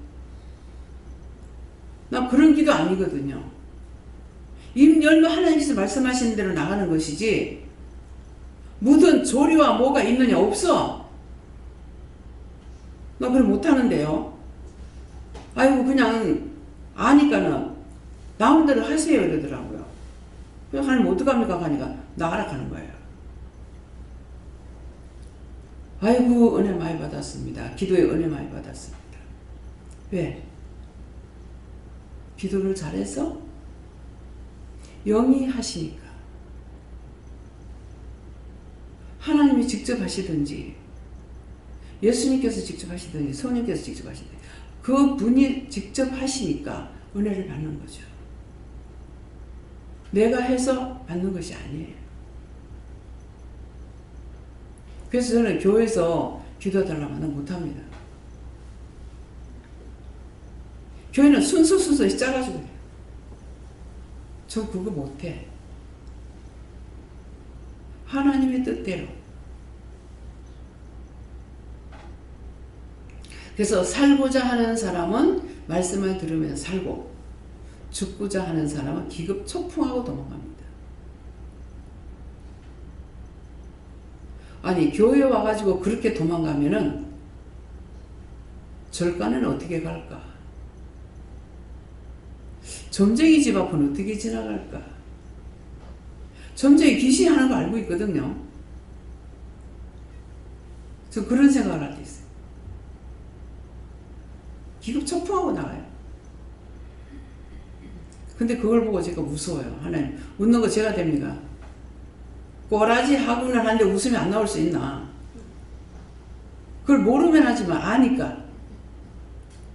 난 그런 기도 아니거든요. 입 열면 하나님께서 말씀하시는 대로 나가는 것이지 무슨 조리와 뭐가 있느냐 없어. 나 그걸 못하는데요. 아이고 그냥 아니까는 나온 대로 하세요 이러더라고요. 그래서 하나님 어떡합니까 하니까 나가라 하는 거예요. 아이고 은혜 많이 받았습니다. 기도에 은혜 많이 받았습니다. 왜? 기도를 잘해서? 영이 하시니까. 하나님이 직접 하시든지 예수님께서 직접 하시든지 성령께서 직접 하시든지 그 분이 직접 하시니까 은혜를 받는 거죠. 내가 해서 받는 것이 아니에요. 그래서 저는 교회에서 기도해달라고 하면 못합니다. 교회는 순서 짜가지고 해요. 저 그거 못해. 하나님의 뜻대로. 그래서 살고자 하는 사람은 말씀을 들으면서 살고 죽고자 하는 사람은 기급초풍하고 도망갑니다. 아니 교회 와가지고 그렇게 도망가면은 절간은 어떻게 갈까? 점쟁이 집 앞은 어떻게 지나갈까? 점쟁이 귀신이 하는 거 알고 있거든요. 저 그런 생각을 할 때 있어요. 기급초풍하고 나가요. 근데 그걸 보고 제가 무서워요. 하나님 웃는 거 제가 됩니까? 꼬라지 하고는 하는데 웃음이 안 나올 수 있나? 그걸 모르면 하지만 아니까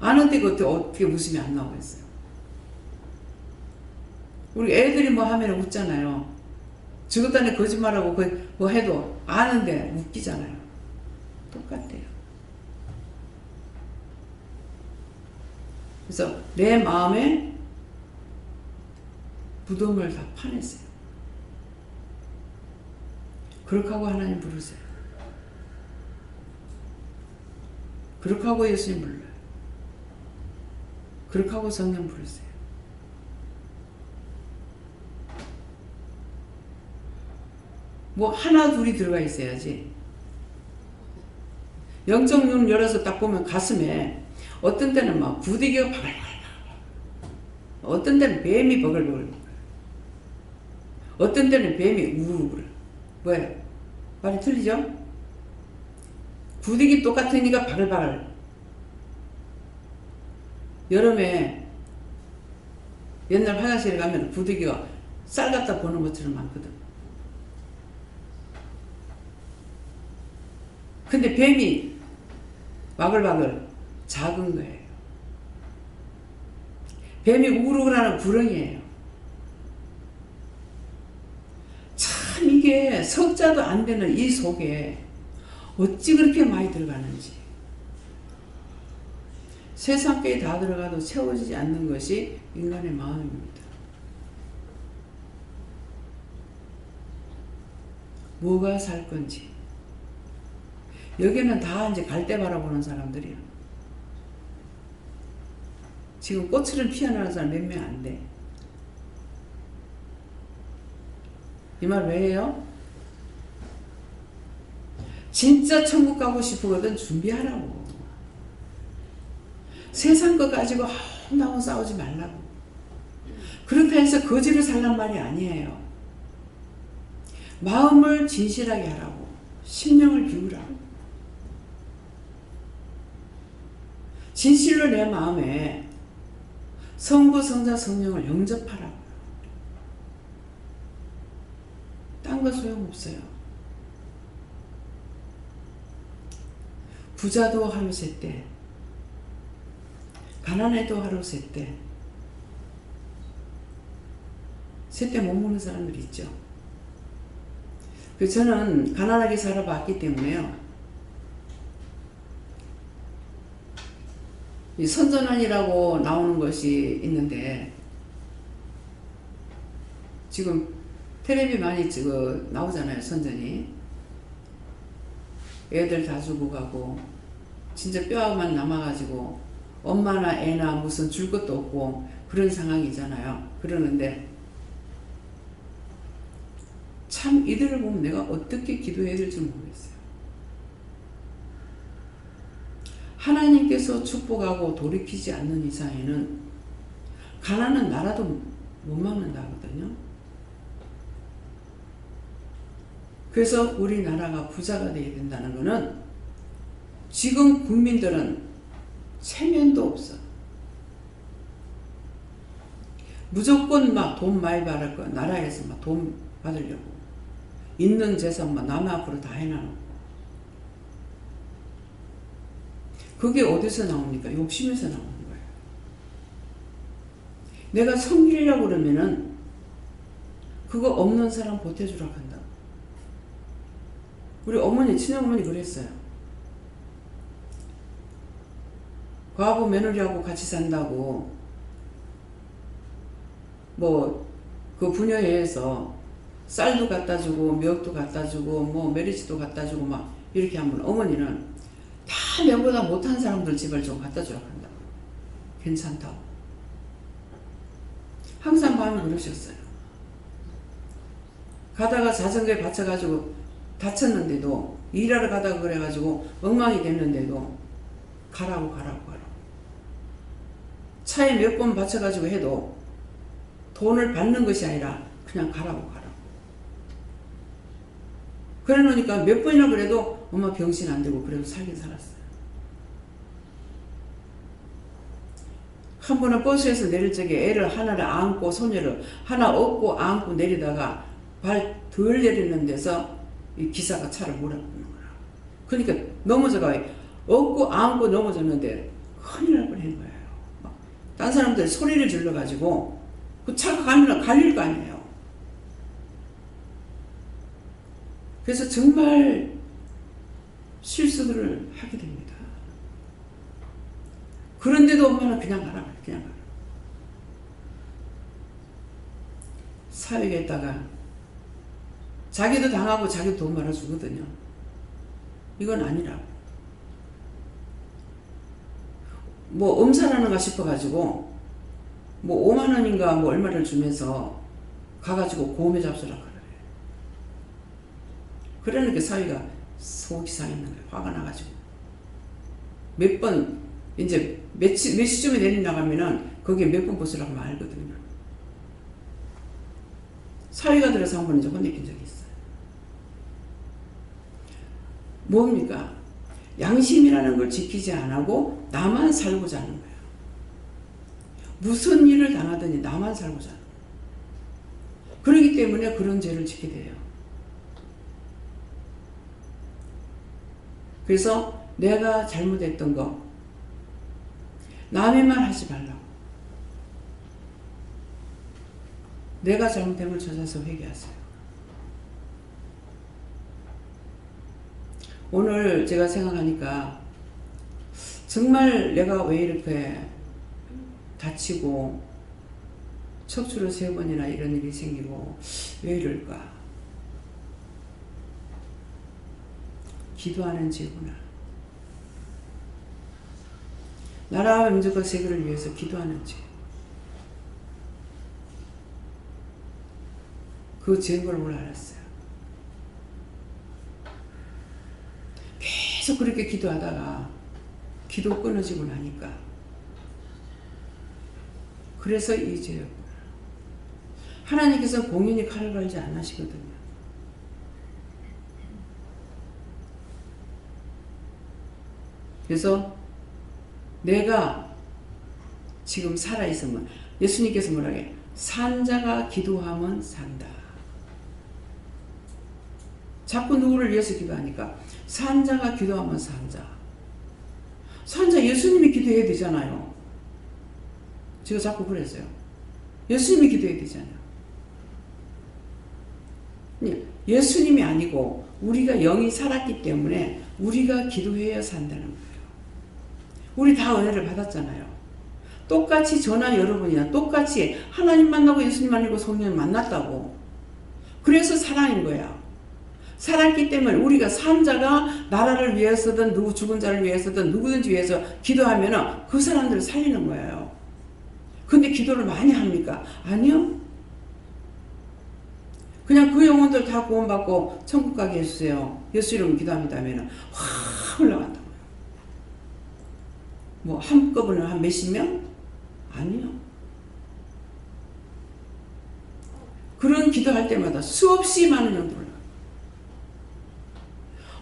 아는데 그 어떻게 웃음이 안 나오겠어요? 우리 애들이 뭐 하면 웃잖아요. 저것도 거짓말하고 뭐 해도 아는데 웃기잖아요. 똑같아요. 그래서 내 마음에 무덤을 다 파냈어요. 그렇게 하고 하나님 부르세요. 그렇게 하고 예수님 불러요. 그렇게 하고 성령 부르세요. 뭐 하나 둘이 들어가 있어야지. 영적 눈 열어서 딱 보면 가슴에 어떤 때는 막 부대기가 바글바글, 어떤 때는 뱀이 버글버글, 어떤 때는 뱀이 우르르. 왜? 말이 틀리죠? 부대기 똑같으니까 바글바글. 여름에 옛날 화장실에 가면 부대기가 쌀 갖다 보는 것처럼 많거든. 근데 뱀이 바글바글 작은 거예요. 뱀이 우르르하는 구렁이에요. 참 이게 석자도 안 되는 이 속에 어찌 그렇게 많이 들어가는지. 세상 게 다 들어가도 채워지지 않는 것이 인간의 마음입니다. 뭐가 살 건지. 여기는 다 이제 갈대 바라보는 사람들이야. 지금 꽃처럼 피어나는 사람 몇 명 안 돼. 이 말 왜 해요? 진짜 천국 가고 싶거든 준비하라고. 세상 거 가지고 나하고 싸우지 말라고. 그렇다 해서 거지로 살란 말이 아니에요. 마음을 진실하게 하라고. 심령을 비우라고. 진실로 내 마음에 성부, 성자, 성령을 영접하라고. 딴 거 소용없어요. 부자도 하루 셋대, 가난해도 하루 셋대, 셋대 못 먹는 사람들 있죠. 저는 가난하게 살아봤기 때문에요. 이 선전원이라고 나오는 것이 있는데 지금 텔레비 많이 나오잖아요. 선전이. 애들 다 주고 가고 진짜 뼈만 남아가지고 엄마나 애나 무슨 줄 것도 없고 그런 상황이잖아요. 그러는데 참 이들을 보면 내가 어떻게 기도해야 될지 모르겠어요. 하나님께서 축복하고 돌이키지 않는 이상에는 가난은 나라도 못 막는다 하거든요. 그래서 우리나라가 부자가 되어야 된다는 것은 지금 국민들은 체면도 없어. 무조건 막 돈 많이 받을 거, 나라에서 막 돈 받으려고. 있는 재산 막 남 앞으로 다 해놔놓고. 그게 어디서 나옵니까? 욕심에서 나오는 거예요. 내가 섬기려고 그러면은 그거 없는 사람 보태주라고 한다. 우리 어머니, 친정어머니 그랬어요. 과부 며느리하고 같이 산다고 뭐 그 부녀회에서 쌀도 갖다 주고 미역도 갖다 주고 뭐 메리치도 갖다 주고 막 이렇게 하면 어머니는 다 내보다 못한 사람들 집을 좀 갖다 주라고 한다. 괜찮다고. 항상 마음이 그러셨어요. 가다가 자전거에 받쳐가지고 다쳤는데도 일하러 가다가 그래가지고 엉망이 됐는데도 가라고. 차에 몇 번 받쳐가지고 해도 돈을 받는 것이 아니라 그냥 가라고. 그래 놓으니까 몇 번이나 그래도 엄마 병신 안 되고 그래도 살긴 살았어요. 한 번은 버스에서 내릴 적에 애를 하나를 안고 소녀를 하나 업고 안고 내리다가 발 덜 내리는 데서 이 기사가 차를 몰아붙는 거야. 그러니까 넘어져가 업고 안고 넘어졌는데 큰일 날 뻔했네. 딴 사람들이 소리를 질러가지고 그 차가 갈릴 거 아니에요. 그래서 정말 실수들을 하게 됩니다. 그런데도 엄마는 그냥 가라, 그냥 가라. 사역에다가 자기도 당하고 자기도 돈 말아주거든요. 이건 아니라고. 뭐 엄살하는가 싶어가지고 뭐 5만 원인가 뭐 얼마를 주면서 가가지고 고음에 잡수라 그래. 그러니까 사위가 속이 상했는 거예요. 화가 나가지고 몇 번 이제 몇 시쯤에 내리 나가면은 거기에 몇 번 보스라고 하면 알거든요. 사위가 들어서 한 번 이제 혼내킨 적이 있어요. 뭡니까? 양심이라는 걸 지키지 않고 나만 살고자 하는 거예요. 무슨 일을 당하더니 나만 살고자 하는 거예요. 그렇기 때문에 그런 죄를 짓게 돼요. 그래서 내가 잘못했던 거 남의 말 하지 말라고. 내가 잘못된 걸 찾아서 회개하세요. 오늘 제가 생각하니까 정말 내가 왜 이렇게 다치고 척추로 3번이나 이런 일이 생기고 왜 이럴까? 기도하는 죄구나. 나라와 민족과 세계를 위해서 기도하는 죄. 그 죄인 걸 오늘 알았어요. 계속 그렇게 기도하다가 기도 끊어지고 나니까 그래서 이 죄였구나. 하나님께서 공연히 칼을 갈지 안 하시거든요. 그래서 내가 지금 살아있으면 예수님께서 뭐라고 해요? 산자가 기도하면 산다. 자꾸 누구를 위해서 기도하니까 산자가 기도하면 산자. 산자 예수님이 기도해야 되잖아요. 제가 자꾸 그랬어요. 예수님이 기도해야 되잖아요. 예수님이 아니고 우리가 영이 살았기 때문에 우리가 기도해야 산다는 거예요. 우리 다 은혜를 받았잖아요. 똑같이 저나 여러분이나 똑같이 하나님 만나고 예수님 만나고 성령 만났다고. 그래서 살아인 거야. 살았기 때문에 우리가 산자가 나라를 위해서든 누구 죽은 자를 위해서든 누구든지 위해서 기도하면 그 사람들을 살리는 거예요. 근데 기도를 많이 합니까? 아니요. 그냥 그 영혼들 다 구원받고 천국 가게 해주세요. 예수 이름으로 기도합니다 하면 확 올라간다고요. 뭐 한꺼번에 한 몇십 명? 아니요. 그런 기도할 때마다 수없이 많은 영들 올라가요.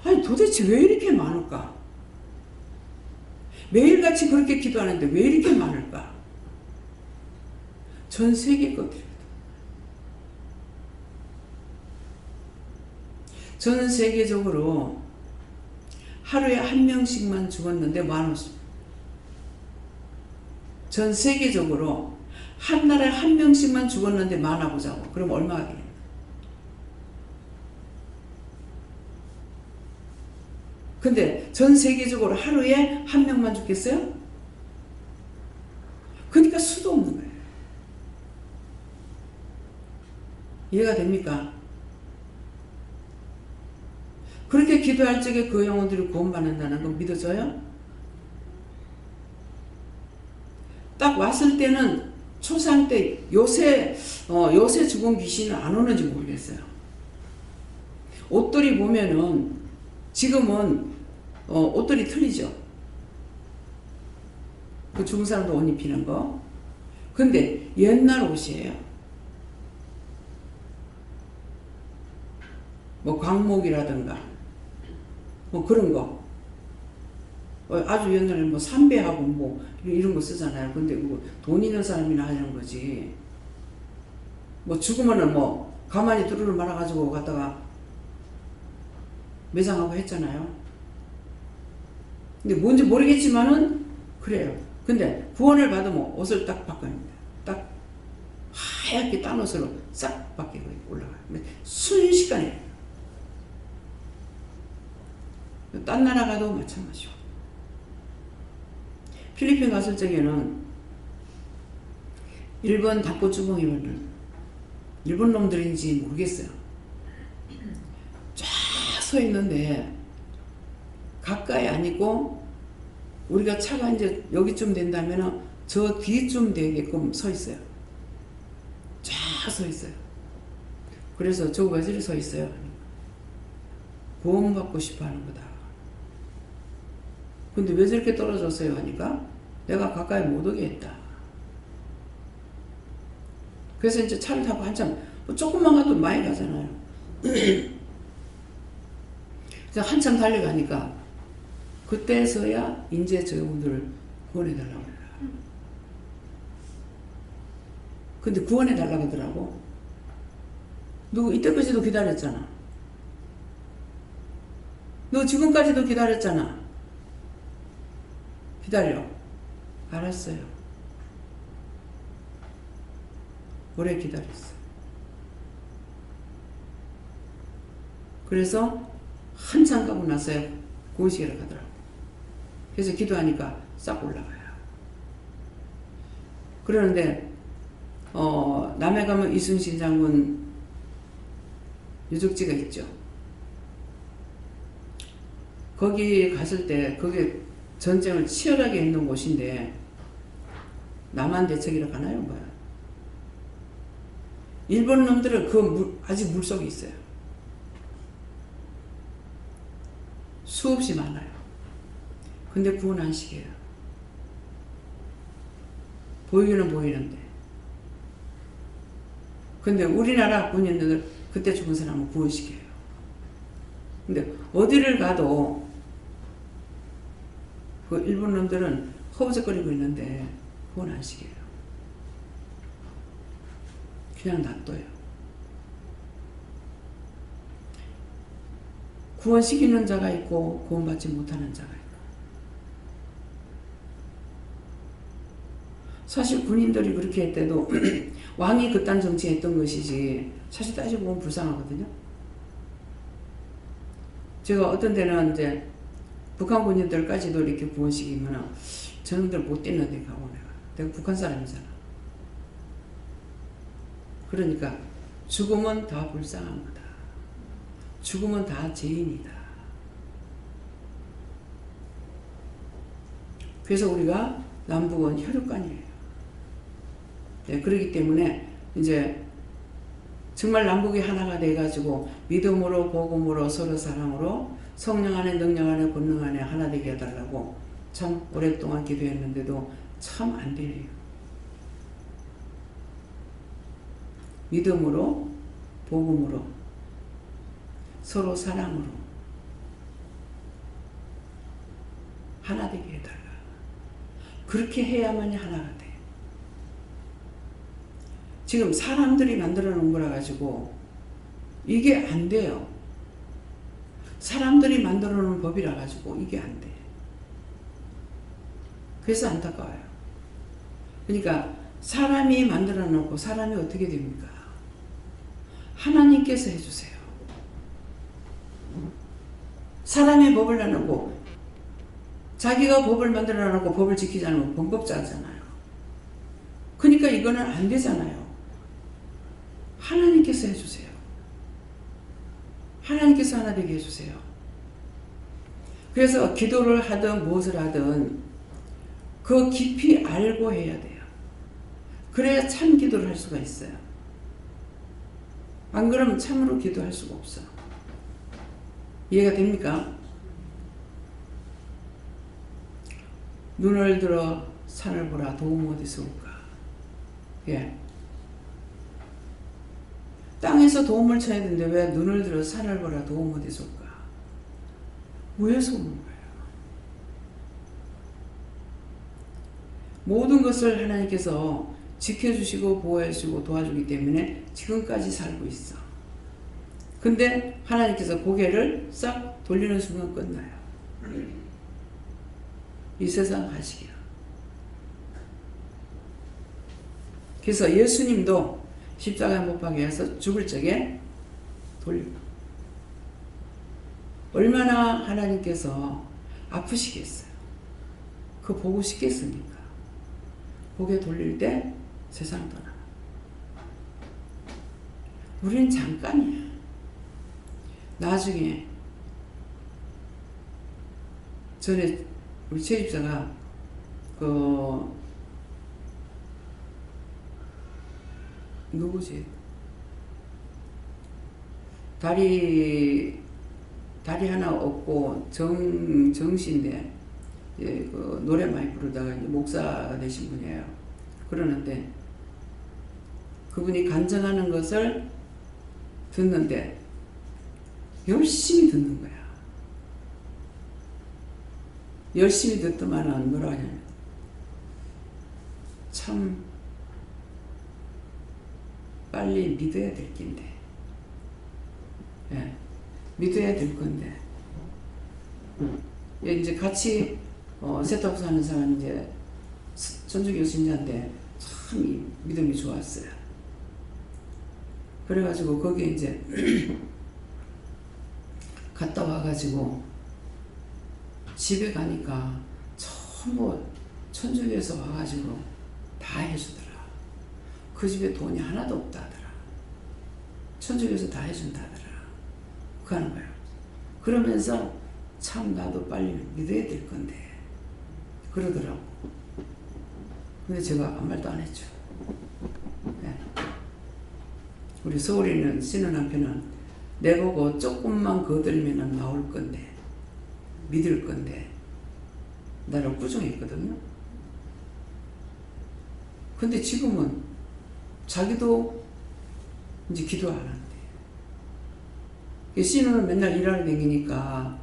아니 도대체 왜 이렇게 많을까? 매일같이 그렇게 기도하는데 왜 이렇게 많을까? 전 세계 것들이거든. 전 세계적으로 하루에 1명씩만 죽었는데 많았습니다. 전 세계적으로 한 나라에 1명씩만 죽었는데 많아보자고. 그럼 얼마가 돼요? 근데 전 세계적으로 하루에 1명만 죽겠어요? 그러니까 수도 없는 거예요. 이해가 됩니까? 그렇게 기도할 적에 그 영혼들이 구원받는다는 건 믿어져요? 딱 왔을 때는 초상 때 요새 죽은 귀신은 안 오는지 모르겠어요. 옷들이 보면은 지금은 옷들이 틀리죠. 그 죽은 사람도 옷 입히는 거. 근데 옛날 옷이에요. 뭐 광목이라든가 뭐 그런 거. 아주 옛날에 뭐 삼배하고 뭐 이런 거 쓰잖아요. 근데 그거 돈 있는 사람이나 하는 거지. 뭐 죽으면은 뭐 가만히 두루루 말아가지고 갔다가 매장하고 했잖아요. 근데 뭔지 모르겠지만은 그래요. 근데 구원을 받으면 옷을 딱 바꿔입니다. 딱 하얗게 딴 옷으로 싹 바뀌고 올라가요. 순식간에. 딴 나라 가도 마찬가지고. 필리핀 갔을 적에는 일본 닭고주봉이면은 일본 놈들인지 모르겠어요. 쫙 서 있는데 가까이 안 있고 우리가 차가 이제 여기쯤 된다면은 저 뒤쯤 되게끔 서 있어요. 쫙 서 있어요. 그래서 저거 왜 저리 서 있어요? 구원받고 싶어 하는 거다. 근데 왜 저렇게 떨어졌어요? 하니까 내가 가까이 못 오게 했다. 그래서 이제 차를 타고 한참, 조금만 가도 많이 가잖아요. 그래서 한참 달려가니까 그때서야 이제 저분들을 구원해달라고 해요. 근데 구원해달라고 하더라고. 너 이때까지도 기다렸잖아. 너 지금까지도 기다렸잖아. 기다려. 알았어요. 오래 기다렸어. 그래서 한참 가고 나서야 구원식이라 가더라고. 그래서 기도하니까 싹 올라가요. 그러는데 남해 가면 이순신 장군 유적지가 있죠. 거기 갔을 때 그게 전쟁을 치열하게 했는 곳인데 남한 대책이라 가나요? 뭐야? 일본 놈들은 아직 물속에 있어요. 수없이 많아요. 근데 구원 안 시켜요. 보이기는 보이는데. 근데 우리나라 군인들 그때 죽은 사람은 구원시켜요. 근데 어디를 가도 그 일본 놈들은 허우적거리고 있는데 구원 안 시켜요. 그냥 놔둬요. 구원시키는 자가 있고 구원받지 못하는 자가 있고. 사실 군인들이 그렇게 했대도 왕이 그딴 정치했던 것이지 사실 따지고 보면 불쌍하거든요. 제가 어떤 때는 이제 북한 군인들까지도 이렇게 구원시키면 저놈들 못 뛰는데 가고 내가 북한 사람이잖아. 그러니까 죽음은 다 불쌍한 거다. 죽음은 다 죄인이다. 그래서 우리가 남북은 혈육간이에요. 네, 그렇기 때문에 이제 정말 남북이 하나가 돼가지고 믿음으로 복음으로 서로 사랑으로 성령 안에 능력 안에 권능 안에 하나 되게 해달라고 참 오랫동안 기도했는데도 참 안 되네요. 믿음으로 복음으로 서로 사랑으로 하나 되게 해달라. 그렇게 해야만이 하나가 돼. 지금 사람들이 만들어 놓은 거라 가지고 이게 안 돼요. 사람들이 만들어 놓은 법이라 가지고 이게 안 돼. 그래서 안타까워요. 그러니까 사람이 만들어 놓고 사람이 어떻게 됩니까? 하나님께서 해주세요. 사람이 법을 내놓고 자기가 법을 만들어 놓고 법을 지키지 않으면 범법자잖아요. 그러니까 이거는 안 되잖아요. 하나님께서 해주세요. 하나님께서 하나 되게 해주세요. 그래서 기도를 하든 무엇을 하든 그 깊이 알고 해야 돼요. 그래야 참 기도를 할 수가 있어요. 안 그러면 참으로 기도할 수가 없어. 이해가 됩니까? 눈을 들어 산을 보라 도움 어디서 올까? 예. 땅에서 도움을 쳐야 되는데 왜 눈을 들어 산을 보라 도움 어디서 올까? 위에서 오는 거예요. 모든 것을 하나님께서 지켜주시고 보호해주시고 도와주기 때문에 지금까지 살고 있어. 근데 하나님께서 고개를 싹 돌리는 순간 끝나요. 이 세상 가시기야. 그래서 예수님도 십자가에 못 박혀서 죽을 적에 돌리고 얼마나 하나님께서 아프시겠어요. 그거 보고 싶겠습니까? 고개 돌릴 때 세상 떠나. 우리는 잠깐이야. 나중에 전에 우리 최 집사가 누구지? 다리 하나 없고 정씨인데 노래 많이 부르다가 이제 목사가 되신 분이에요. 그러는데 그분이 간증하는 것을 듣는데 열심히 듣는 거야. 열심히 듣더만은 뭐라 하냐면 참 빨리 믿어야 될 낀데, 예, 믿어야 될 건데, 이제 같이 세탁소 하는 사람 이제 전주교 신자인데 참 믿음이 좋았어요. 그래가지고 거기에 이제 갔다 와가지고 집에 가니까 전부 천주교에서 와가지고 다 해주더라. 그 집에 돈이 하나도 없다더라. 천주교에서 다 해준다더라. 그 하는 거야. 그러면서 참 나도 빨리 믿어야 될 건데 그러더라고. 근데 제가 아무 말도 안 했죠. 네. 우리 서울에 있는 신은 남편은 내보고 조금만 거들면 나올 건데 믿을 건데 나를 꾸중했거든요. 근데 지금은 자기도 이제 기도 안 한대. 신우는 맨날 일하러 다니니까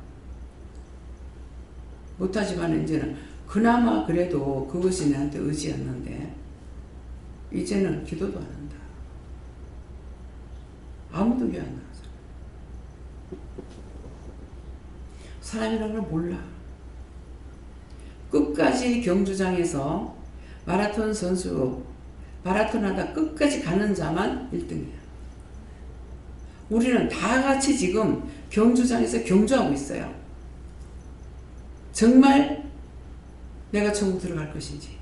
못하지만 이제는 그나마 그래도 그것이 내한테 의지였는데 이제는 기도도 안 한다. 아무도 교회 안 나가서. 사람이라는 걸 몰라. 끝까지 경주장에서 마라톤 선수 마라톤 하다 끝까지 가는 자만 1등이야. 우리는 다 같이 지금 경주장에서 경주하고 있어요. 정말 내가 천국 들어갈 것인지.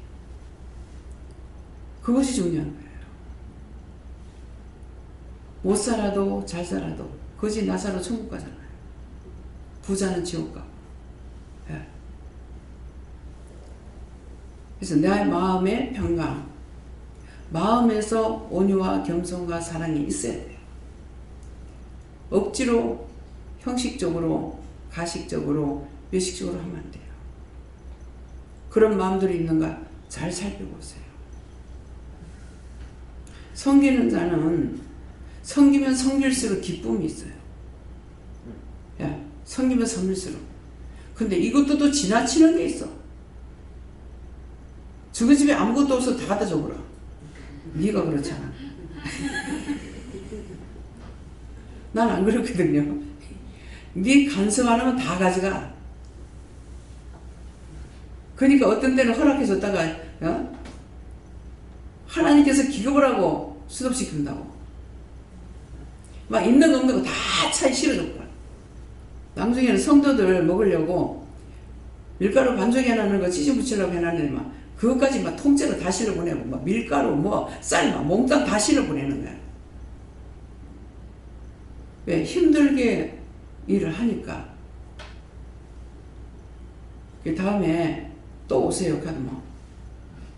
그것이 중요한 거예요. 못 살아도 잘 살아도 거지 나 살아 천국 가잖아요. 부자는 지옥 가고. 예. 그래서 내 마음의 평강, 마음에서 온유와 겸손과 사랑이 있어야 돼요. 억지로 형식적으로 가식적으로 외식적으로 하면 안 돼요. 그런 마음들이 있는가 잘 살펴보세요. 섬기는 자는 섬기면 섬길수록 기쁨이 있어요. 야, 섬기면 섬길수록. 근데 이것도 또 지나치는 게 있어. 저거 집에 아무것도 없어 다 갖다 줘버려. 네가 그렇잖아. 난 안 그렇거든요. 네 간섭 안 하면 다 가져가. 그러니까 어떤 때는 허락해줬다가 하나님께서 기겁을 하고 수습시킨다고. 막 있는 거 없는 거 다 차에 실어줬거든. 나중에는 성도들 먹으려고 밀가루 반죽 해놓는 거 치즈 붙이려고 해놨는데 막 그것까지 막 통째로 다 실어 보내고 막 밀가루 뭐 쌀 막 몽땅 다 실어 보내는 거야. 왜? 힘들게 일을 하니까. 그 다음에 또 오세요 하면 뭐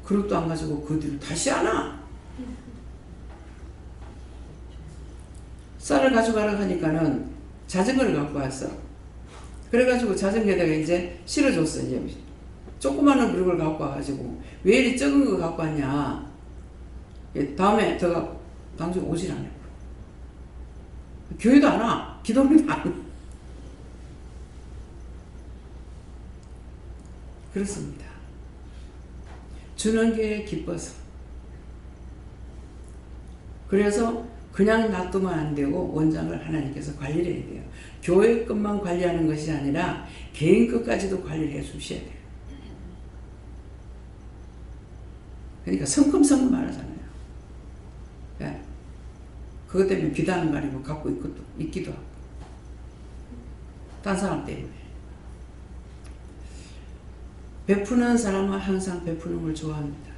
그릇도 안 가지고 그 뒤로 다시 안 와. 쌀을 가져가라고 하니까는 자전거를 갖고 왔어. 그래가지고 자전거에다가 이제 실어줬어. 이제 조그마한 그릇을 갖고 와가지고 왜 이리 적은 거 갖고 왔냐. 다음에 제가 당신 오질 않아요. 교회도 안 와. 기도는 안 와. 그렇습니다. 주는 게 기뻐서. 그래서 그냥 놔두면 안 되고 원장을 하나님께서 관리를 해야 돼요. 교회 것만 관리하는 것이 아니라 개인 것까지도 관리를 해 주셔야 돼요. 그러니까 성금성금 말하잖아요. 그것 때문에 비단은 가리고 갖고 있기도 하고. 딴 사람 때문에. 베푸는 사람은 항상 베푸는 걸 좋아합니다.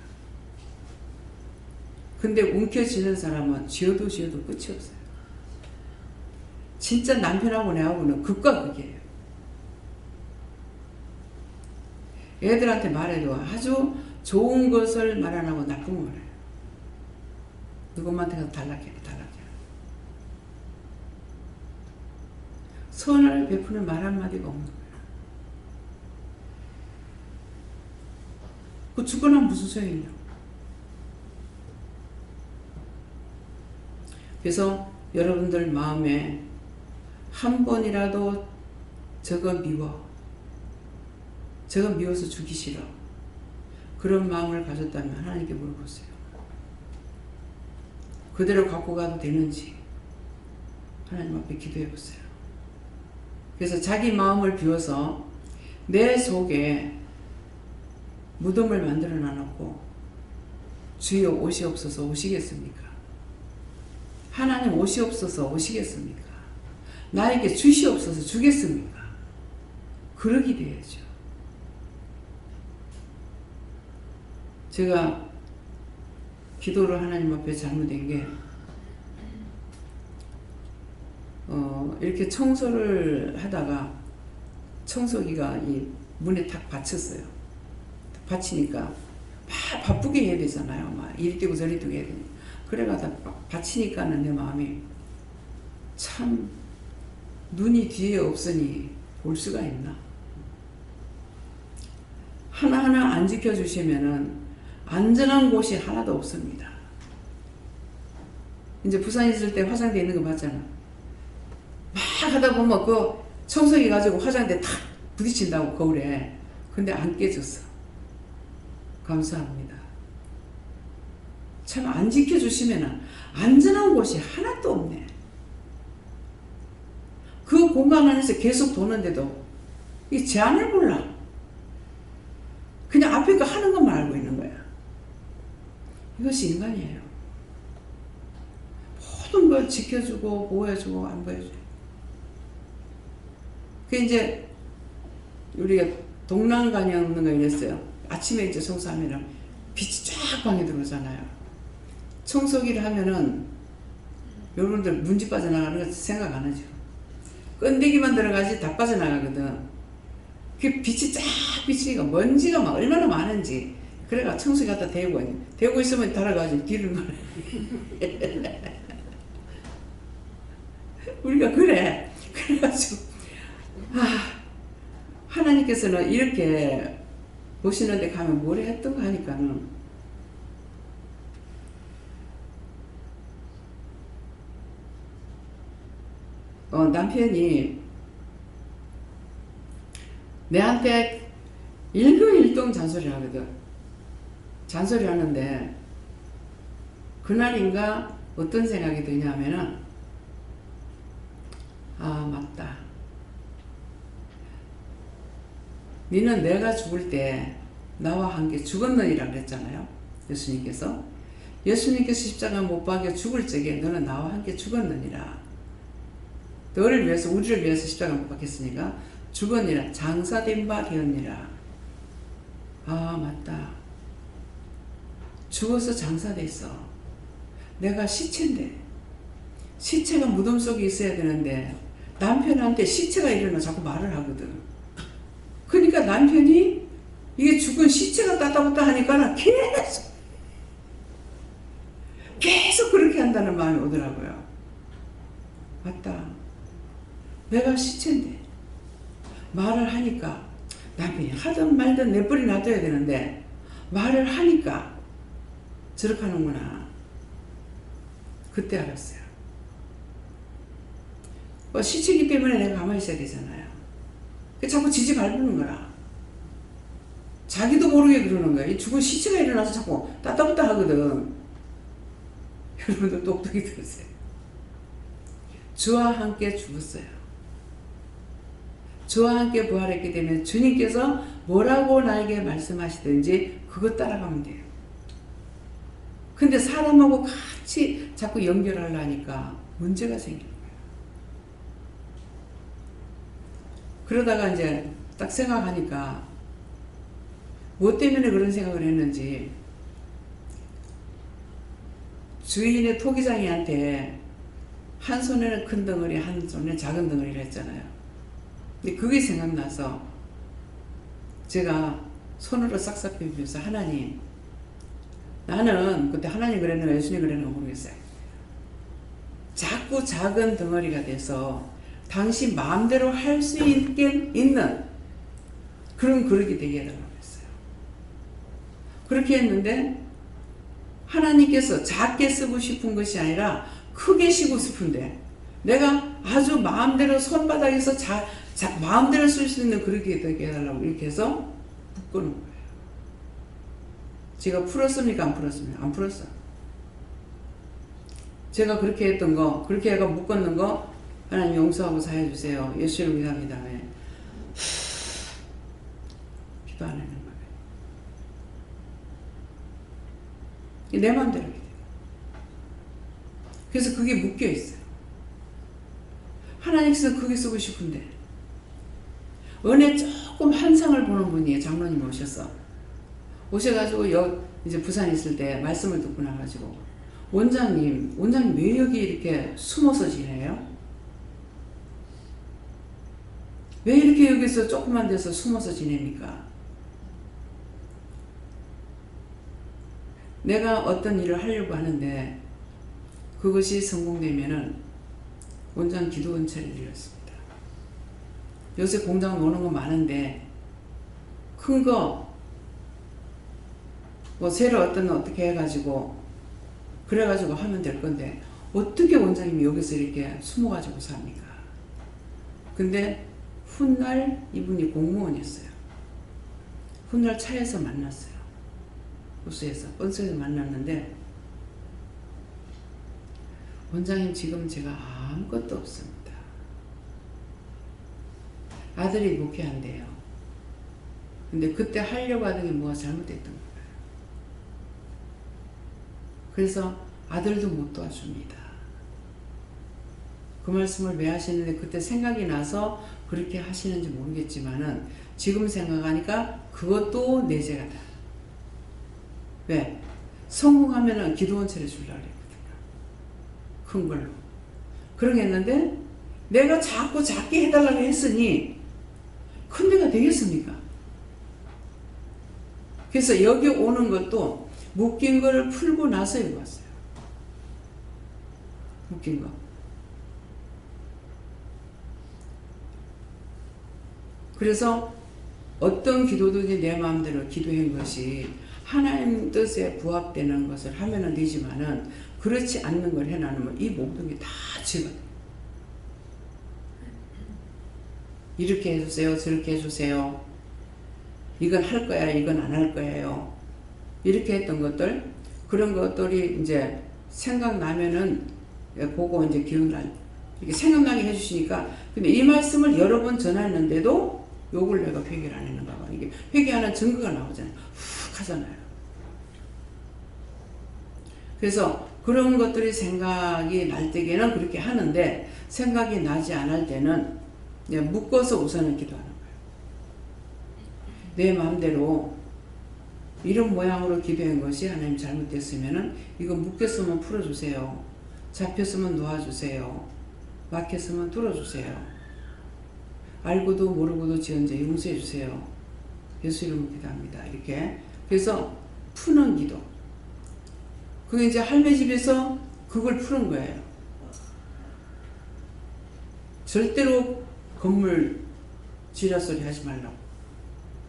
근데 움켜쥐는 사람은 쥐어도 끝이 없어요. 진짜 남편하고 내하고는 극과 극이에요. 애들한테 말해도 아주 좋은 것을 말 안 하고 나쁜 걸 말해요. 누구한테 가서 달라게. 선을 베푸는 말 한마디가 없는 거예요. 그 죽거나 무슨 소용이냐고. 그래서 여러분들 마음에 한 번이라도 저거 미워서 죽기 싫어. 그런 마음을 가졌다면 하나님께 물어보세요. 그대로 갖고 가도 되는지 하나님 앞에 기도해 보세요. 그래서 자기 마음을 비워서 내 속에 무덤을 만들어 놔놓고 주여 옷이 없어서 오시겠습니까? 하나님 옷이 없어서 오시겠습니까? 나에게 주시 없어서 주겠습니까? 그러기 돼야죠. 제가 기도를 하나님 앞에 잘못된 게 이렇게 청소를 하다가 청소기가 이 문에 탁 받쳤어요. 받치니까 막 바쁘게 해야 되잖아요. 막 이리 뛰고 저리 뛰고 해야 되니까. 그래가다 받치니까는 내 마음이 참 눈이 뒤에 없으니 볼 수가 있나. 하나하나 안 지켜주시면은 안전한 곳이 하나도 없습니다. 이제 부산에 있을 때 화장대 있는 거 봤잖아. 막 하다 보면 그 청소기 가지고 화장대 탁 부딪힌다고 거울에. 근데 안 깨졌어. 감사합니다. 참 안 지켜주시면 안전한 곳이 하나도 없네. 그 공간 안에서 계속 도는데도 이 제한을 몰라. 그냥 앞에 거 하는 것만 알고 있는 거야. 이것이 인간이에요. 모든 걸 지켜주고 보호해주고 안 보여줘요. 그 이제 우리가 동남관이 없는 거 이랬어요. 아침에 이제 청소하면 빛이 쫙 방에 들어오잖아요. 청소기를 하면은 여러분들 문지 빠져나가는 거 생각 안 하죠. 끈데기만 들어가지 다 빠져나가거든. 그 빛이 쫙 비치니까 먼지가 막 얼마나 많은지. 그래가 청소기 갖다 대고 있으면 달아가지고 뒤를 말해. 우리가 그래. 그래가지고 하나님께서는 이렇게 보시는 데 가면 뭘 했던가 하니까는 남편이 내한테 일거일동 잔소리를 하거든. 잔소리 하는데 그날인가 어떤 생각이 드냐면은 맞다. 니는 내가 죽을 때 나와 함께 죽었느니라 그랬잖아요. 예수님께서 십자가 못 박여 죽을 적에 너는 나와 함께 죽었느니라. 너를 위해서 우리를 위해서 십자가 못 박혔으니까 죽었니라. 장사된 바 되었니라. 맞다. 죽어서 장사됐어. 내가 시체인데 시체가 무덤 속에 있어야 되는데 남편한테 시체가 일어나 자꾸 말을 하거든. 그러니까 남편이 이게 죽은 시체가 따다붙다 하니까 계속 그렇게 한다는 마음이 오더라고요. 맞다. 내가 시체인데 말을 하니까 남편이 하든 말든 내 뿔이 놔둬야 되는데 말을 하니까 저렇게 하는구나. 그때 알았어요. 시체이기 때문에 내가 가만히 있어야 되잖아요. 자꾸 지지 밟는 거라. 자기도 모르게 그러는 거야. 이 죽은 시체가 일어나서 자꾸 따따붙다 하거든. 여러분들 똑똑히 들으세요. 주와 함께 죽었어요. 주와 함께 부활했기 때문에 주님께서 뭐라고 나에게 말씀하시든지 그것 따라가면 돼요. 근데 사람하고 같이 자꾸 연결하려니까 문제가 생기는 거예요. 그러다가 이제 딱 생각하니까 뭐 때문에 그런 생각을 했는지 주인의 토기장이한테 한 손에는 큰 덩어리, 한 손에는 작은 덩어리를 했잖아요. 근데 그게 생각나서 제가 손으로 싹싹 비비면서 하나님, 나는 그때 하나님 그랬는가 예수님 그랬는가 모르겠어요. 자꾸 작은 덩어리가 돼서 당신 마음대로 할 수 있는 그런 그릇이 되게 해달라고 했어요. 그렇게 했는데 하나님께서 작게 쓰고 싶은 것이 아니라 크게 쓰고 싶은데 내가 아주 마음대로 손바닥에서 마음대로 쓸 수 있는 그릇이 되게 해달라고 이렇게 해서 묶어놓은 거예요. 제가 풀었습니까? 안 풀었습니까? 안 풀었어요. 제가 그렇게 했던 거, 그렇게 해가 묶었는 거 하나님 용서하고 사해주세요. 예수를 믿합니다. 기도 안 하는 거예요. 내 마음대로 해요. 그래서 그게 묶여 있어요. 하나님께서 그게 쓰고 싶은데 은혜 조금 한상을 보는 분이 장로님 오셔가지고 이제 부산에 있을 때 말씀을 듣고 나가지고 원장님 왜 여기 이렇게 숨어서 지내요? 왜 이렇게 여기서 조그만 데서 숨어서 지냅니까? 내가 어떤 일을 하려고 하는데 그것이 성공되면은 원장 기도 은혜를 드렸습니다. 요새 공장 노는 거 많은데 큰 거 뭐 새로 어떻게 해가지고 그래가지고 하면 될 건데 어떻게 원장님이 여기서 이렇게 숨어가지고 삽니까? 근데 훗날 이분이 공무원이었어요. 훗날 차에서 만났어요. 버스에서 만났는데 원장님 지금 제가 아무것도 없습니다. 아들이 목회한대요. 근데 그때 하려고 하던 게 뭐가 잘못됐던 거예요. 그래서 아들도 못 도와줍니다. 그 말씀을 왜 하시는데 그때 생각이 나서 그렇게 하시는지 모르겠지만은 지금 생각하니까 그것도 내 죄가다. 왜? 성공하면은 기도원체를 주려고 그랬거든요. 큰 걸로. 그러겠는데 내가 자꾸 작게 해달라고 했으니 큰 데가 되겠습니까? 그래서 여기 오는 것도 묶인 거를 풀고 나서 여기 왔어요. 묶인 거. 그래서 어떤 기도든지 내 마음대로 기도한 것이 하나님 뜻에 부합되는 것을 하면 되지만은 그렇지 않는 걸 해놔놓으면 이 모든 게 다 지거든요. 이렇게 해주세요. 저렇게 해주세요. 이건 할 거야. 이건 안 할 거예요. 이렇게 했던 것들, 그런 것들이 이제 생각나면은 보고 이제 기억날, 이렇게 생각나게 해주시니까, 근데 이 말씀을 여러 번 전했는데도 욕을 내가 회개를 안 했는가 봐. 이게 회개하는 증거가 나오잖아요. 훅 하잖아요. 그래서 그런 것들이 생각이 날 때에는 그렇게 하는데, 생각이 나지 않을 때는 묶어서 우선은 기도하는 거예요. 내 마음대로 이런 모양으로 기도한 것이 하나님 잘못됐으면은 이거 묶였으면 풀어주세요. 잡혔으면 놓아주세요. 막혔으면 뚫어주세요. 알고도 모르고도 지은 죄 용서해주세요. 예수 이름으로 기도합니다. 이렇게. 그래서 푸는 기도. 그게 이제 할매 집에서 그걸 푸는 거예요. 절대로 건물 지랄소리 하지 말라고.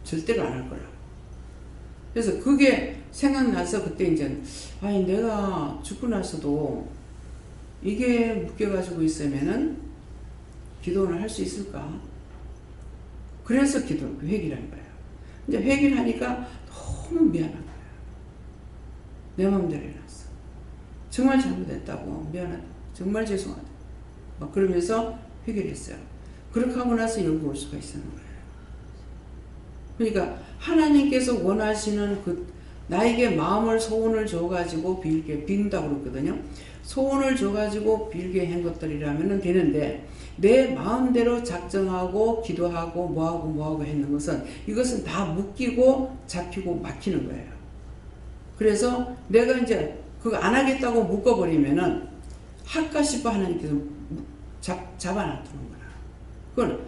절대로 안 할 거라고. 그래서 그게 생각나서 그때 이제 아니 내가 죽고 나서도 이게 묶여가지고 있으면은 기도를 할 수 있을까? 그래서 회개를 한 거예요. 이제 회개를 하니까 너무 미안한 거예요. 내 마음대로 해놨어. 정말 잘못했다고 미안하다. 정말 죄송하다. 막 그러면서 회개를 했어요. 그렇게 하고 나서 여기 올 수가 있는 거예요. 그러니까 하나님께서 원하시는 그 나에게 마음을 소원을 줘가지고 빌게 빈다고 그랬거든요. 소원을 줘가지고 빌게 한 것들이라면 되는데 내 마음대로 작정하고 기도하고 뭐하고 했는 것은 이것은 다 묶이고 잡히고 막히는 거예요. 그래서 내가 이제 그거 안 하겠다고 묶어버리면은 할까 싶어 하나님께서 잡아놔두는 거야. 그건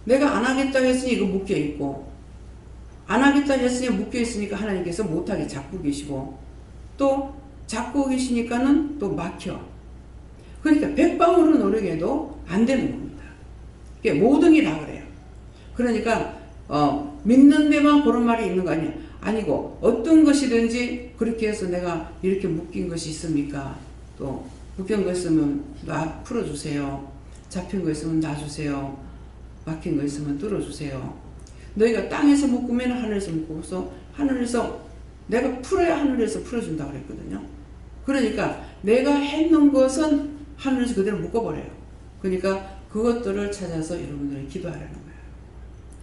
내가 안 하겠다 했으니 이거 묶여있고 안 하겠다 했으니 묶여있으니까 하나님께서 못하게 잡고 계시고 또 잡고 계시니까는 또 막혀. 그러니까 백방으로 노력해도 안 되는 겁니다. 이게 모든 게 다 그래요. 그러니까 믿는 데만 그런 말이 있는 거 아니야. 아니고 어떤 것이든지 그렇게 해서 내가 이렇게 묶인 것이 있습니까? 또 묶인 거 있으면 풀어주세요. 잡힌 거 있으면 놔주세요. 막힌 거 있으면 뚫어주세요. 너희가 땅에서 묶으면 하늘에서 묶고서 하늘에서 내가 풀어야 하늘에서 풀어준다 그랬거든요. 그러니까 내가 했는 것은 하늘에서 그대로 묶어버려요. 그러니까 그것들을 찾아서 여러분들이 기도하라는 거예요.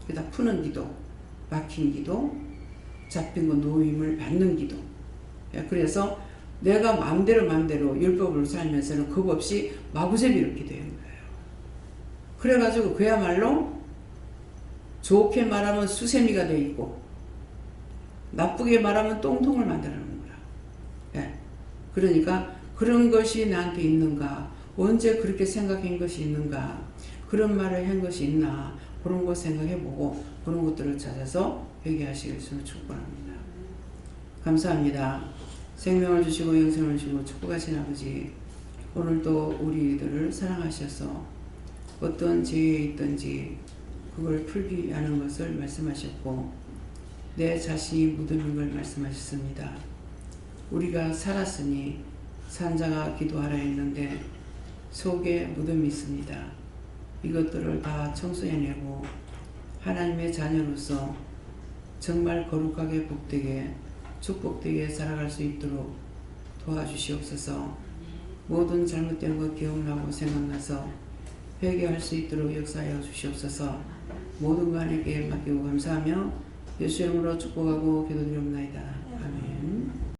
그러니까 푸는 기도, 막힌 기도, 잡힌 거 놓임을 받는 기도. 그래서 내가 마음대로 율법으로 살면서는 겁 없이 마구잡이로 기도하는 거예요. 그래가지고 그야말로 좋게 말하면 수세미가 돼 있고 나쁘게 말하면 똥통을 만들어놓는 거야. 그러니까 그런 것이 나한테 있는가? 언제 그렇게 생각한 것이 있는가? 그런 말을 한 것이 있나? 그런 거 생각해보고 그런 것들을 찾아서 회개하시길 축복합니다. 감사합니다. 생명을 주시고 영생을 주시고 축복하신 아버지, 오늘도 우리들을 사랑하셔서 어떤 죄에 있든지 그걸 풀기 하는 것을 말씀하셨고 내 자신이 무덤인 걸 말씀하셨습니다. 우리가 살았으니 산자가 기도하라 했는데 속에 무덤이 있습니다. 이것들을 다 청소해내고 하나님의 자녀로서 정말 거룩하게 복되게 축복되게 살아갈 수 있도록 도와주시옵소서. 모든 잘못된 것 기억나고 생각나서 회개할 수 있도록 역사하여 주시옵소서. 모든 거 하나님께 맡기고 감사하며 예수 이름으로 축복하고 기도드립니다.